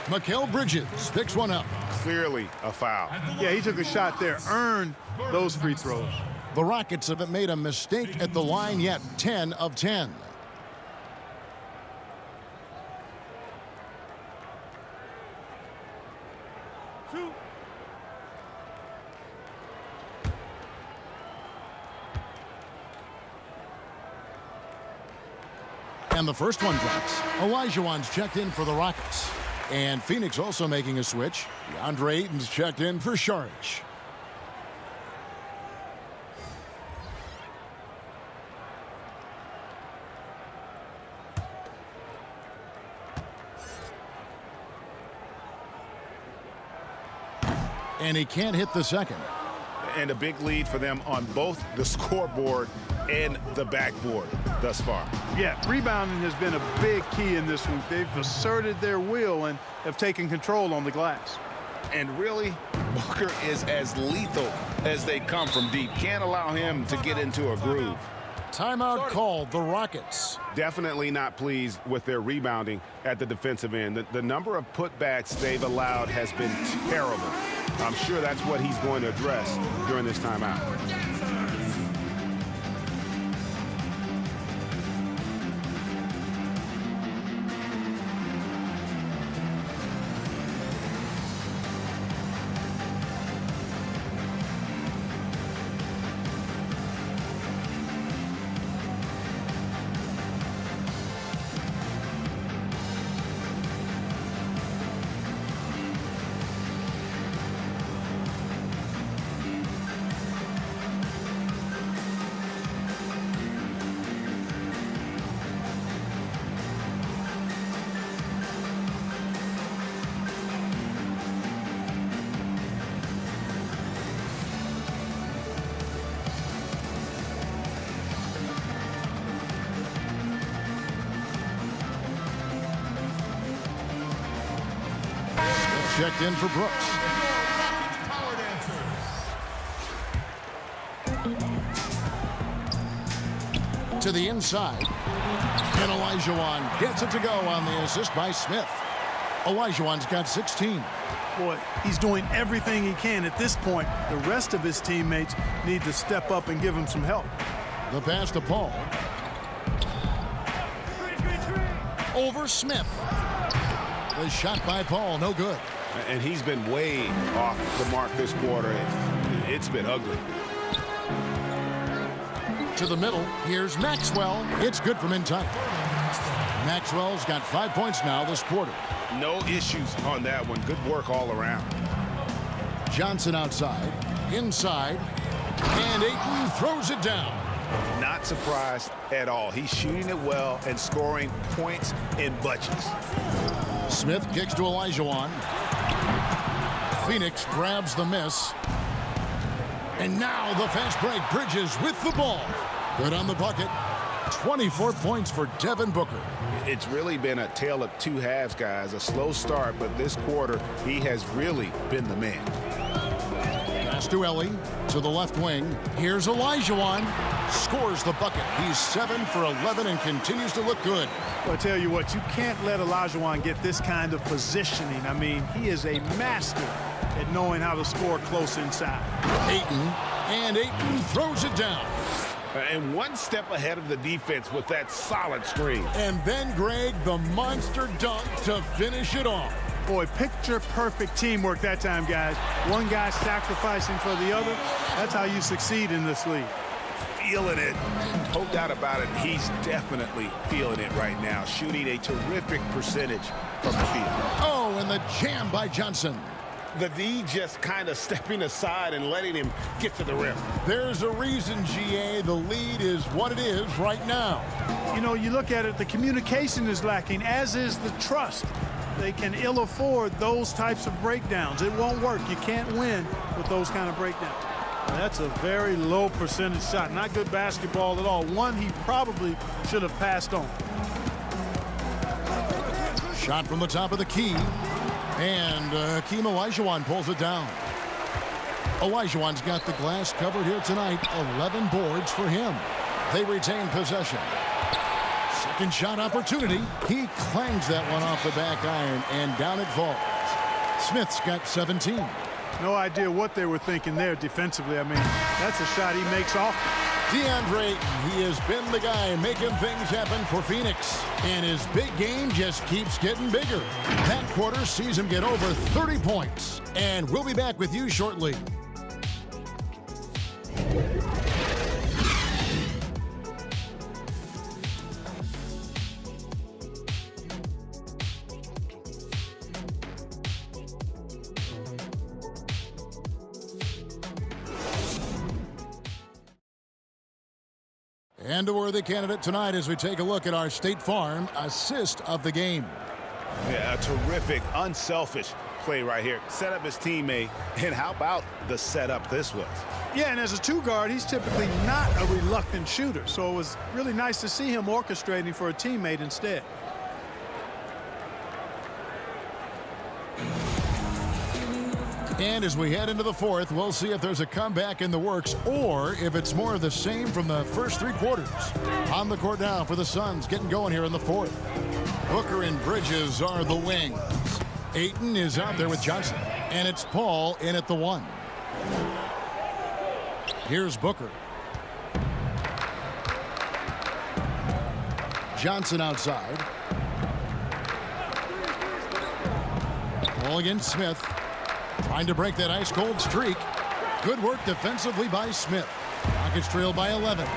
Mikal Bridges picks one up. Clearly a foul. Yeah, he took a shot there, earned those free throws. The Rockets haven't made a mistake at the line yet. 10 of 10. And the first one drops. Olajuwon's checked in for the Rockets. And Phoenix also making a switch. DeAndre Ayton's checked in for Saric. And he can't hit the second. And a big lead for them on both the scoreboard and the backboard thus far. Yeah, rebounding has been a big key in this one. They've asserted their will and have taken control on the glass. And really, Booker is as lethal as they come from deep. Can't allow him to get into a groove. Timeout called, the Rockets. Definitely not pleased with their rebounding at the defensive end. The number of putbacks they've allowed has been terrible. I'm sure that's what he's going to address during this timeout. Checked in for Brooks. To the inside. And Olajuwon gets it to go on the assist by Smith. Olajuwon's got 16. Boy, he's doing everything he can at this point. The rest of his teammates need to step up and give him some help. The pass to Paul. Over Smith. The shot by Paul, no good. And he's been way off the mark this quarter. It's been ugly. To the middle, here's Maxwell. It's good from in tight. Maxwell's got 5 points now this quarter. No issues on that one. Good work all around. Johnson outside, inside, and Ayton throws it down. Not surprised at all. He's shooting it well and scoring points in bunches. Smith kicks to Olajuwon. Phoenix grabs the miss. And now the fast break. Bridges with the ball. Good on the bucket. 24 points for Devin Booker. It's really been a tale of two halves, guys. A slow start, but this quarter, he has really been the man. Pass to Ellie, to the left wing. Here's Olajuwon. Scores the bucket. He's 7 for 11 and continues to look good. Well, I tell you what, you can't let Olajuwon get this kind of positioning. I mean, he is a master at knowing how to score close inside. Ayton throws it down. And one step ahead of the defense with that solid screen. And then, Greg, the monster dunk to finish it off. Boy, picture-perfect teamwork that time, guys. One guy sacrificing for the other. That's how you succeed in this league. Feeling it. No doubt about it. He's definitely feeling it right now. Shooting a terrific percentage from the field. Oh, and the jam by Johnson. The D just kind of stepping aside and letting him get to the rim. There's a reason, GA, the lead is what it is right now. You know, you look at it, the communication is lacking, as is the trust. They can ill afford those types of breakdowns. It won't work. You can't win with those kind of breakdowns. That's a very low percentage shot. Not good basketball at all. One he probably should have passed on. Shot from the top of the key. And Hakeem Olajuwon pulls it down. Olajuwon's got the glass covered here tonight. 11 boards for him. They retain possession. Second shot opportunity. He clangs that one off the back iron, and down it falls. Smith's got 17. No idea what they were thinking there defensively. I mean, that's a shot he makes often. DeAndre, he has been the guy making things happen for Phoenix. And his big game just keeps getting bigger. That quarter sees him get over 30 points. And we'll be back with you shortly. And a worthy candidate tonight as we take a look at our State Farm assist of the game. Yeah, a terrific, unselfish play right here. Set up his teammate, and how about the setup this was? Yeah, and as a two guard, he's typically not a reluctant shooter, so it was really nice to see him orchestrating for a teammate instead. And as we head into the fourth, we'll see if there's a comeback in the works or if it's more of the same from the first 3 quarters. On the court now for the Suns, getting going here in the fourth. Booker and Bridges are the wings. Ayton is out there with Johnson. And it's Paul in at the 1. Here's Booker. Johnson outside. Ball against Smith. Trying to break that ice-cold streak. Good work defensively by Smith. Rockets trail by 11.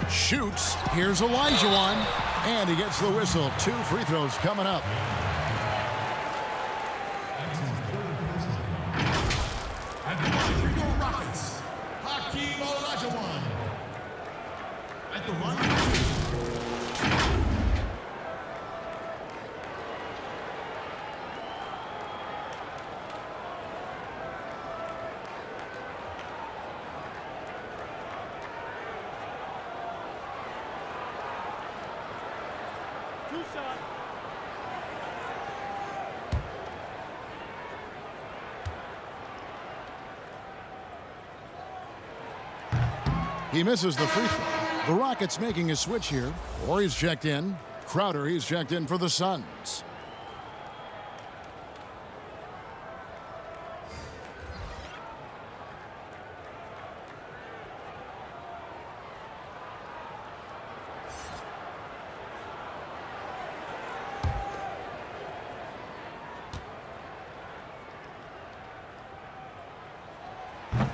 Shoots. Here's Olajuwon. And he gets the whistle. 2 free throws coming up. At the Chicago Rockets, Hakeem Olajuwon. At the 1. He misses the free throw. The Rockets making a switch here. Horry's checked in. Crowder, he's checked in for the Suns.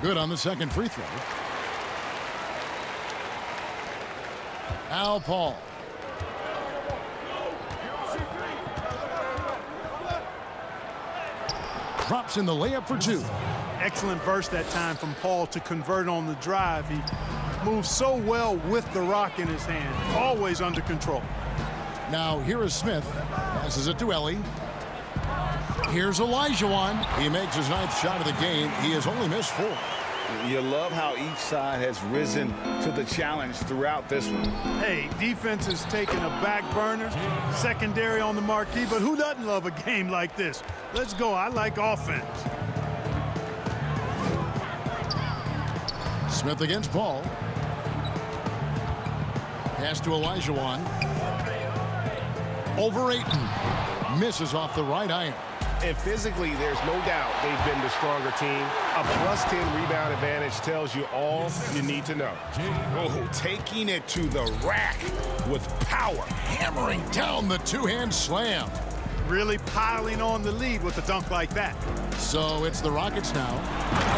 Good on the second free throw. Al Paul. Drops in the layup for 2. Excellent burst that time from Paul to convert on the drive. He moves so well with the rock in his hand. Always under control. Now here is Smith. Passes it to Ellie. Here's Olajuwon. He makes his 9th shot of the game. He has only missed 4. You love how each side has risen to the challenge throughout this one. Hey, defense is taking a back burner, secondary on the marquee, but who doesn't love a game like this? Let's go. I like offense. Smith against Paul. Pass to Olajuwon. Over Ayton. Misses off the right iron. And physically, there's no doubt they've been the stronger team. A +10 rebound advantage tells you all you need to know. Oh, taking it to the rack with power. Hammering down the 2-hand slam. Really piling on the lead with a dunk like that. So it's the Rockets now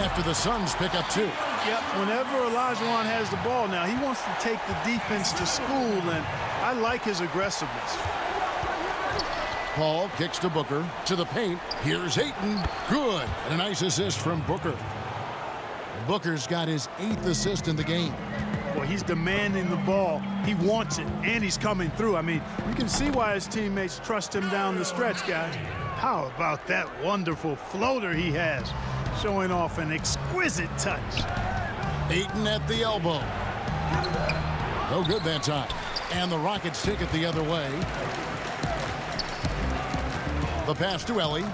after the Suns pick up 2. Yep, whenever Olajuwon has the ball now, he wants to take the defense to school, and I like his aggressiveness. Paul kicks to Booker, to the paint. Here's Ayton. Good. And a nice assist from Booker. Booker's got his 8th assist in the game. Well, he's demanding the ball. He wants it, and he's coming through. I mean, you can see why his teammates trust him down the stretch, guys. How about that wonderful floater he has, showing off an exquisite touch. Ayton at the elbow. No good that time. And the Rockets take it the other way. The pass to Ellie.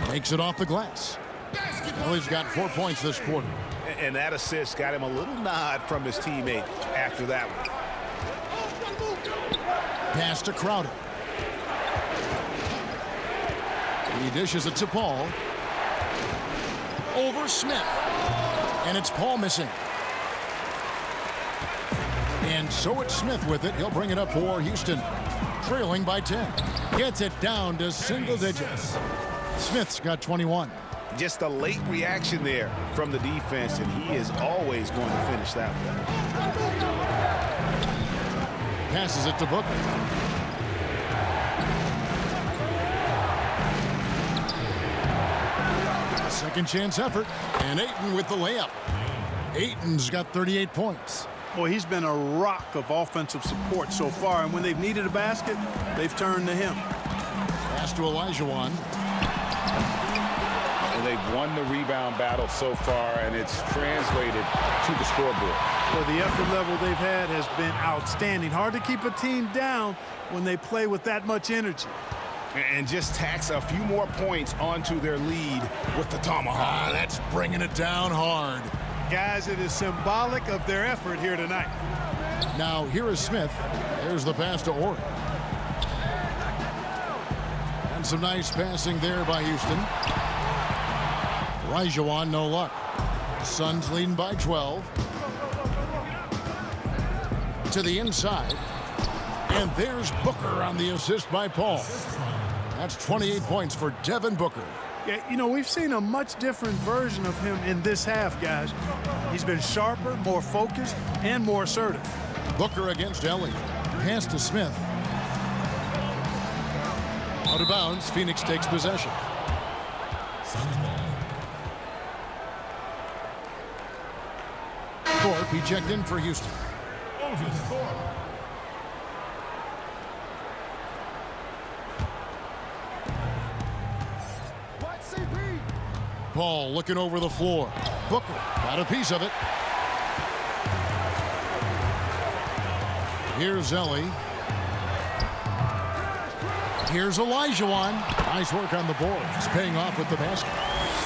Makes it off the glass. Ellie's got 4 points this quarter. And that assist got him a little nod from his teammate after that one. Pass to Crowder. He dishes it to Paul. Over Smith. And it's Paul missing. And so it's Smith with it. He'll bring it up for Houston. Trailing by 10. Gets it down to single digits. Smith's got 21. Just a late reaction there from the defense, and he is always going to finish that one. Passes it to Booker. Second chance effort, and Ayton with the layup. Ayton's got 38 points. Boy, he's been a rock of offensive support so far, and when they've needed a basket, they've turned to him. Pass to Olajuwon. And they've won the rebound battle so far, and it's translated to the scoreboard. Well, the effort level they've had has been outstanding. Hard to keep a team down when they play with that much energy. and just tacks a few more points onto their lead with the tomahawk. That's bringing it down hard. Guys, it is symbolic of their effort here tonight. Now, here is Smith. There's the pass to Orr. And some nice passing there by Houston. Olajuwon, no luck. Suns leading by 12. To the inside. And there's Booker on the assist by Paul. That's 28 points for Devin Booker. Yeah, you know, we've seen a much different version of him in this half, guys. He's been sharper, more focused, and more assertive. Booker against Ellie. Pass to Smith. Out of bounds, Phoenix takes possession. Thorpe, he checked in for Houston. Paul looking over the floor. Booker got a piece of it. Here's Ellie. Here's Olajuwon. Nice work on the boards. Paying off with the basket.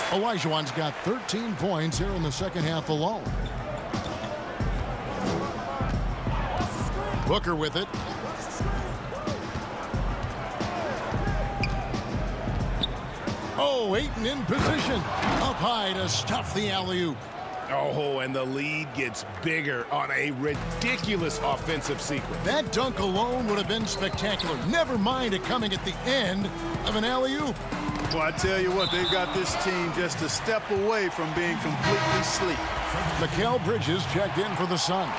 Olajuwon's got 13 points here in the second half alone. Booker with it. Oh, Ayton in position. Up high to stuff the alley-oop. Oh, and the lead gets bigger on a ridiculous offensive sequence. That dunk alone would have been spectacular. Never mind it coming at the end of an alley-oop. Well, I tell you what, they've got this team just a step away from being completely asleep. Mikal Bridges checked in for the Suns.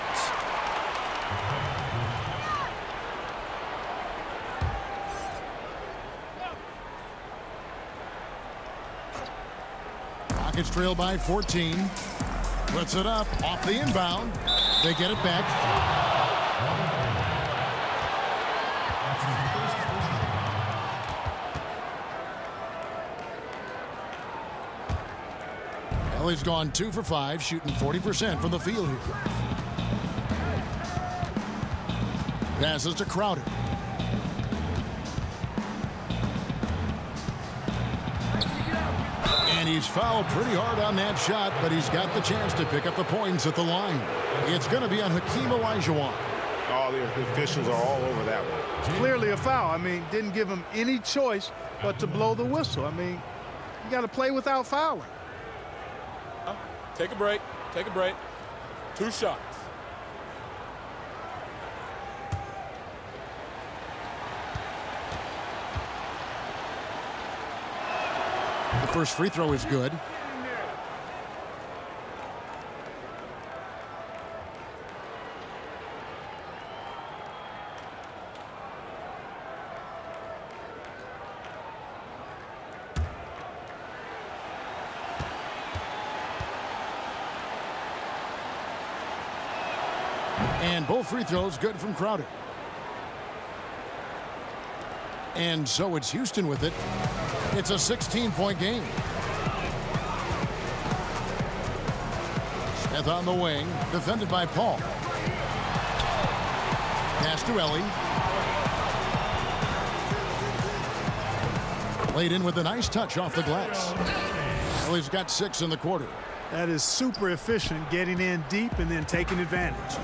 Rockets trail by 14. Puts it up off the inbound. They get it back. Ellie's gone 2 for 5, shooting 40% from the field here. Passes to Crowder. And he's fouled pretty hard on that shot, but he's got the chance to pick up the points at the line. It's going to be on Hakeem Olajuwon. Oh, the officials are all over that one. Clearly a foul. I mean, didn't give him any choice but to blow the whistle. I mean, you got to play without fouling. Take a break. Take a break. 2 shots. The first free throw is good. And both free throws good from Crowder. And so it's Houston with it. It's a 16-point game. Smith on the wing, defended by Paul. Pass to Ellie. Laid in with a nice touch off the glass. Ellie's got 6 in the quarter. That is super efficient, getting in deep and then taking advantage.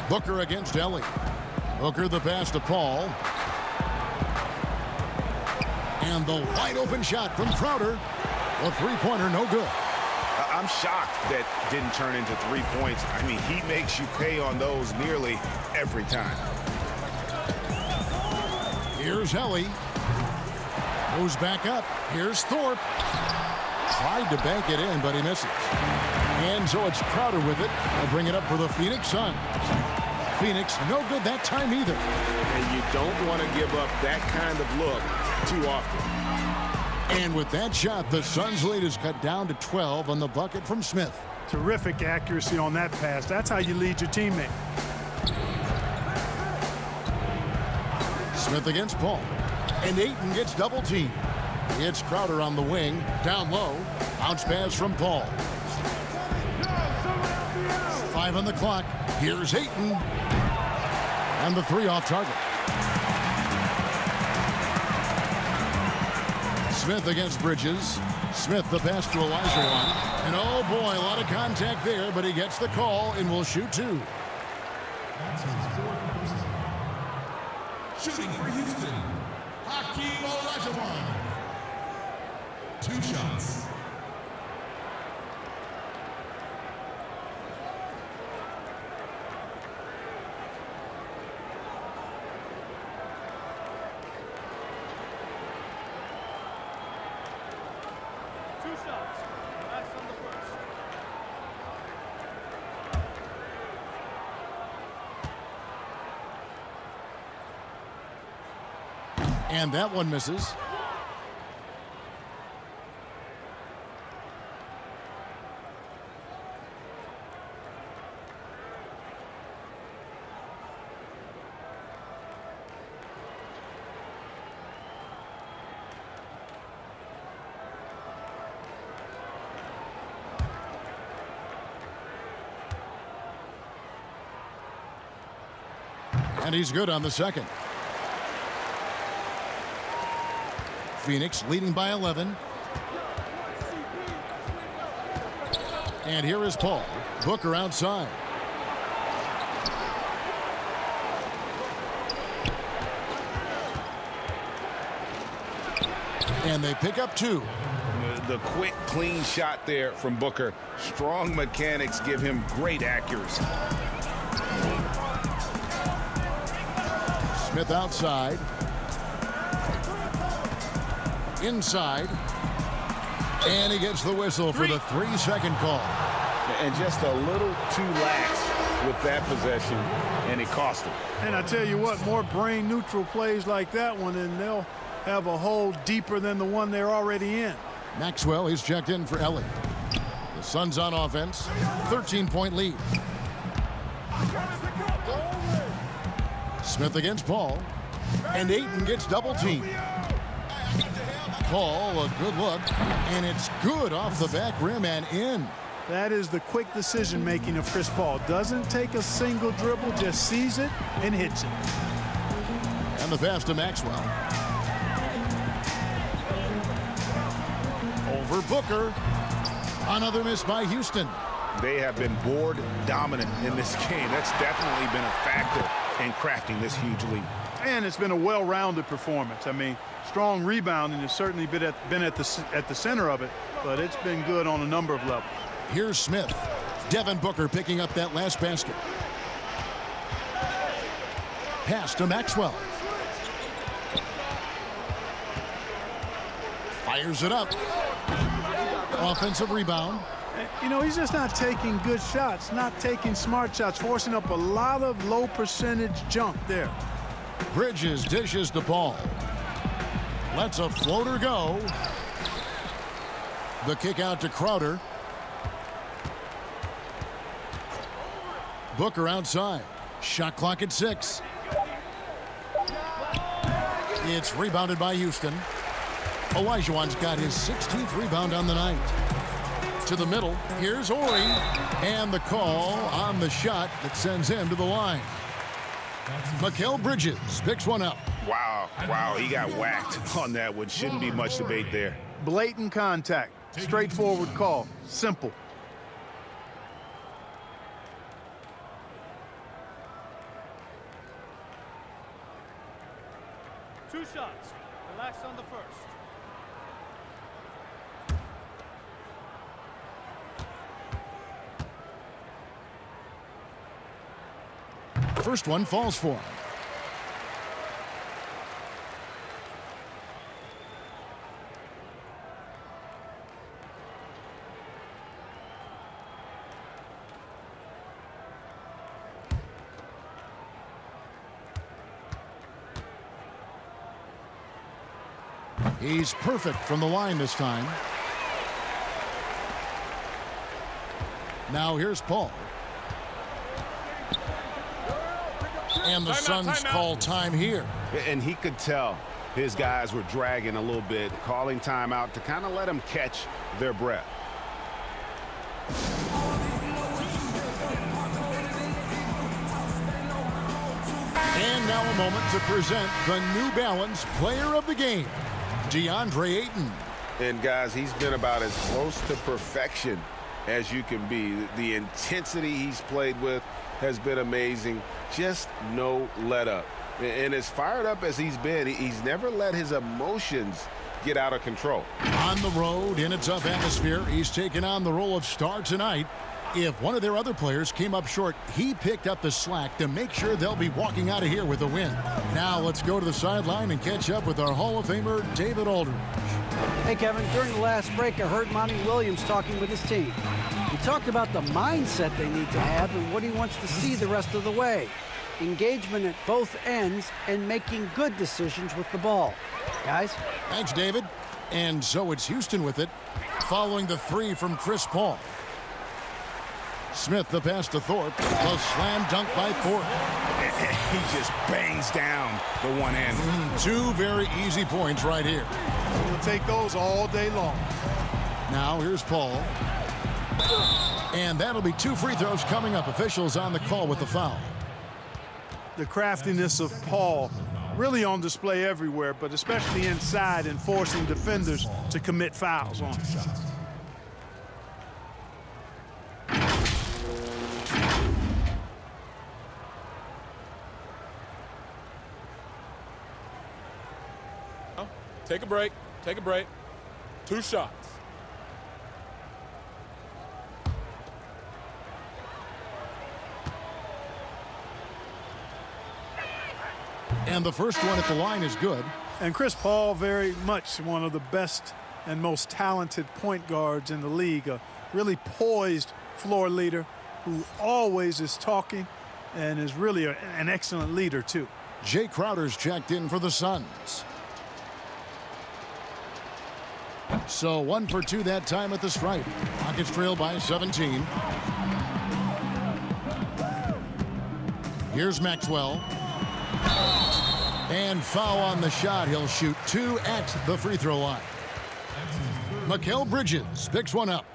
Booker against Ellie. Booker the pass to Paul. And the wide open shot from Crowder. A three-pointer, no good. I'm shocked that didn't turn into 3 points. I mean, he makes you pay on those nearly every time. Here's Ellie. Goes back up. Here's Thorpe. Tried to bank it in, but he misses. And so it's Crowder with it. They'll bring it up for the Phoenix Suns. Phoenix, no good that time either. And you don't want to give up that kind of look too often. And with that shot, the Suns' lead is cut down to 12 on the bucket from Smith. Terrific accuracy on that pass. That's how you lead your teammate. Smith against Paul. And Ayton gets double teamed. It's Crowder on the wing. Down low. Bounce pass from Paul. 5 on the clock. Here's Ayton. And the 3 off target. Smith against Bridges. Smith the pass to Olajuwon. And oh boy, a lot of contact there, but he gets the call and will shoot two. That's his fourth post. Shooting for Houston, Hakeem Olajuwon. 2 shots. And that one misses. And he's good on the second. Phoenix leading by 11. And here is Paul. Booker outside. And they pick up 2. The quick, clean shot there from Booker. Strong mechanics give him great accuracy. Smith outside. Inside. And he gets the whistle for the 3-second call. And just a little too lax with that possession, and it cost him. And I tell you what, more brain neutral plays like that one, and they'll have a hole deeper than the one they're already in. Maxwell is checked in for Ellie. The Suns on offense. 13-point lead. Smith against Paul. And Ayton gets double teamed. Paul, a good look. And it's good off the back rim and in. That is the quick decision making of Chris Paul. Doesn't take a single dribble, just sees it and hits it. And the pass to Maxwell. Over Booker. Another miss by Houston. They have been board dominant in this game. That's definitely been a factor in crafting this huge lead. And it's been a well-rounded performance. I mean, strong rebounding has certainly been at the center of it, but it's been good on a number of levels. Here's Smith. Devin Booker picking up that last basket. Pass to Maxwell. Fires it up. Offensive rebound. You know, he's just not taking good shots, not taking smart shots, forcing up a lot of low percentage junk there. Bridges dishes to Paul. Lets a floater go. The kick out to Crowder. Booker outside. Shot clock at 6. It's rebounded by Houston. Olajuwon's got his 16th rebound on the night. To the middle. Here's Ori. And the call on the shot that sends him to the line. Mikal Bridges picks one up. Wow, he got whacked on that one. Shouldn't be much debate there. Blatant contact. Straightforward call. Simple. Two shots. Relax on the first. First one falls for him. He's perfect from the line this time. Now here's Paul. And the Suns call time here. And he could tell his guys were dragging a little bit, calling timeout to kind of let them catch their breath. And now a moment to present the New Balance Player of the Game. DeAndre Ayton. And, guys, he's been about as close to perfection as you can be. The intensity he's played with has been amazing. Just no let up. And as fired up as he's been, he's never let his emotions get out of control. On the road in a tough atmosphere, he's taken on the role of star tonight. If one of their other players came up short, he picked up the slack to make sure they'll be walking out of here with a win. Now let's go to the sideline and catch up with our Hall of Famer, David Aldridge. Hey, Kevin, during the last break, I heard Monty Williams talking with his team. He talked about the mindset they need to have and what he wants to see the rest of the way. Engagement at both ends and making good decisions with the ball. Guys? Thanks, David. And so it's Houston with it, following the three from Chris Paul. Smith the pass to Thorpe. A slam dunk by Thorpe. He just bangs down the one-hander. Two very easy points right here. We'll take those all day long. Now here's Paul. And that'll be 2 free throws coming up. Officials on the call with the foul. The craftiness of Paul really on display everywhere, but especially inside and forcing defenders to commit fouls on him. Take a break. Take a break. 2 shots. And the first one at the line is good. And Chris Paul, very much one of the best and most talented point guards in the league. A really poised floor leader who always is talking and is really an excellent leader, too. Jay Crowder's checked in for the Suns. So 1 for 2 that time at the stripe. Rockets trail by 17. Here's Maxwell. And foul on the shot. He'll shoot 2 at the free throw line. Mikal Bridges picks one up.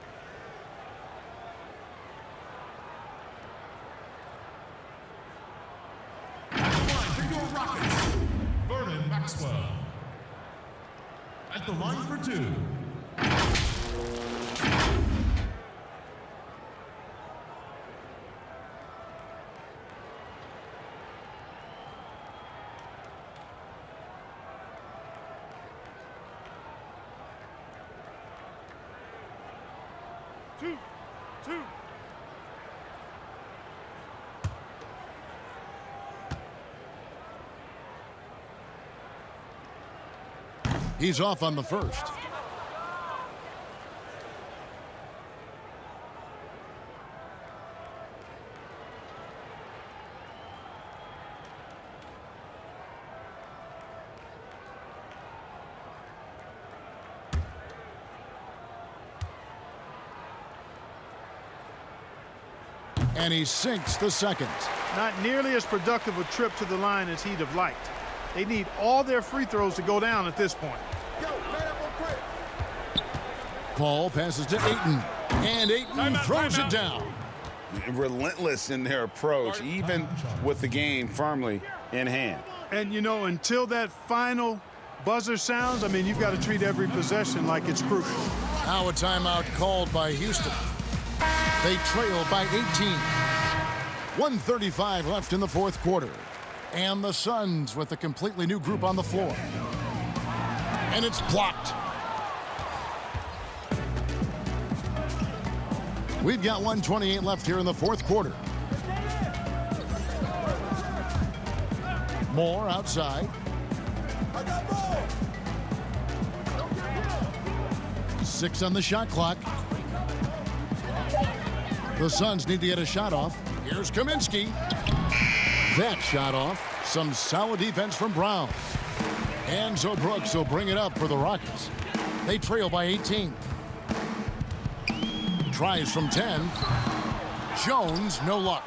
Maxwell at the line for 2. Two. He's off on the first. And he sinks the second. Not nearly as productive a trip to the line as he'd have liked. They need all their free throws to go down at this point. Paul passes to Ayton. And Ayton throws it down. Relentless in their approach, even with the game firmly in hand. And, you know, until that final buzzer sounds, I mean, you've got to treat every possession like it's crucial. Now a timeout called by Houston. They trail by 18. 1:35 left in the fourth quarter. And the Suns with a completely new group on the floor. And it's blocked. We've got 1:28 left here in the fourth quarter. Moore outside. 6 on the shot clock. The Suns need to get a shot off. Here's Kaminsky. That shot off. Some solid defense from Brown. And so Brooks will bring it up for the Rockets. They trail by 18. Tries from 10. Jones, no luck.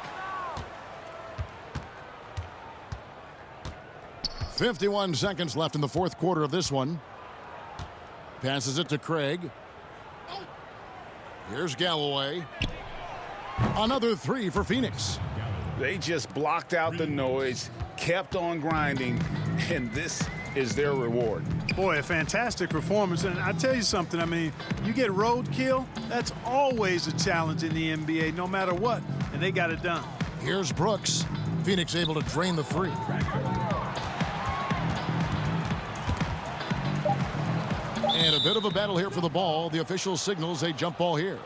51 seconds left in the fourth quarter of this one. Passes it to Craig. Here's Galloway. Another 3 for Phoenix. They just blocked out the noise, kept on grinding, and this is their reward. Boy, a fantastic performance. And I tell you something, I mean, you get roadkill, that's always a challenge in the NBA, no matter what. And they got it done. Here's Brooks. Phoenix able to drain the three. And a bit of a battle here for the ball. The official signals a jump ball here.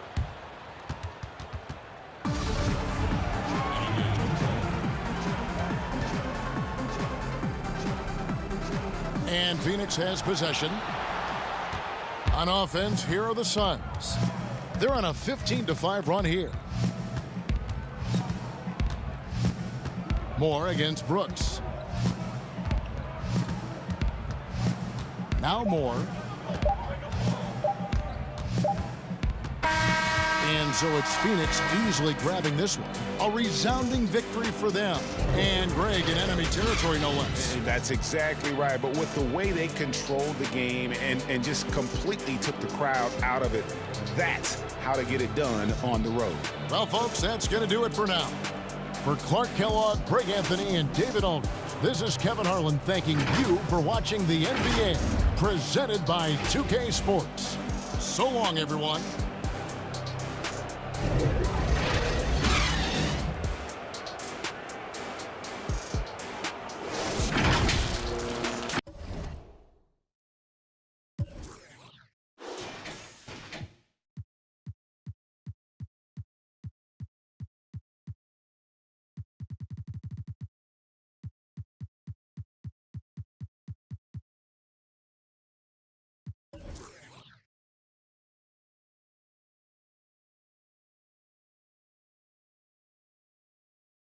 And Phoenix has possession. On offense, here are the Suns. They're on a 15-5 run here. Moore against Brooks. Now Moore. And so it's Phoenix easily grabbing this one. A resounding victory for them. And Greg in enemy territory, no less. And that's exactly right. But with the way they controlled the game and just completely took the crowd out of it, that's how to get it done on the road. Well, folks, that's going to do it for now. For Clark Kellogg, Greg Anthony, and David Aldridge, this is Kevin Harlan thanking you for watching the NBA, presented by 2K Sports. So long, everyone.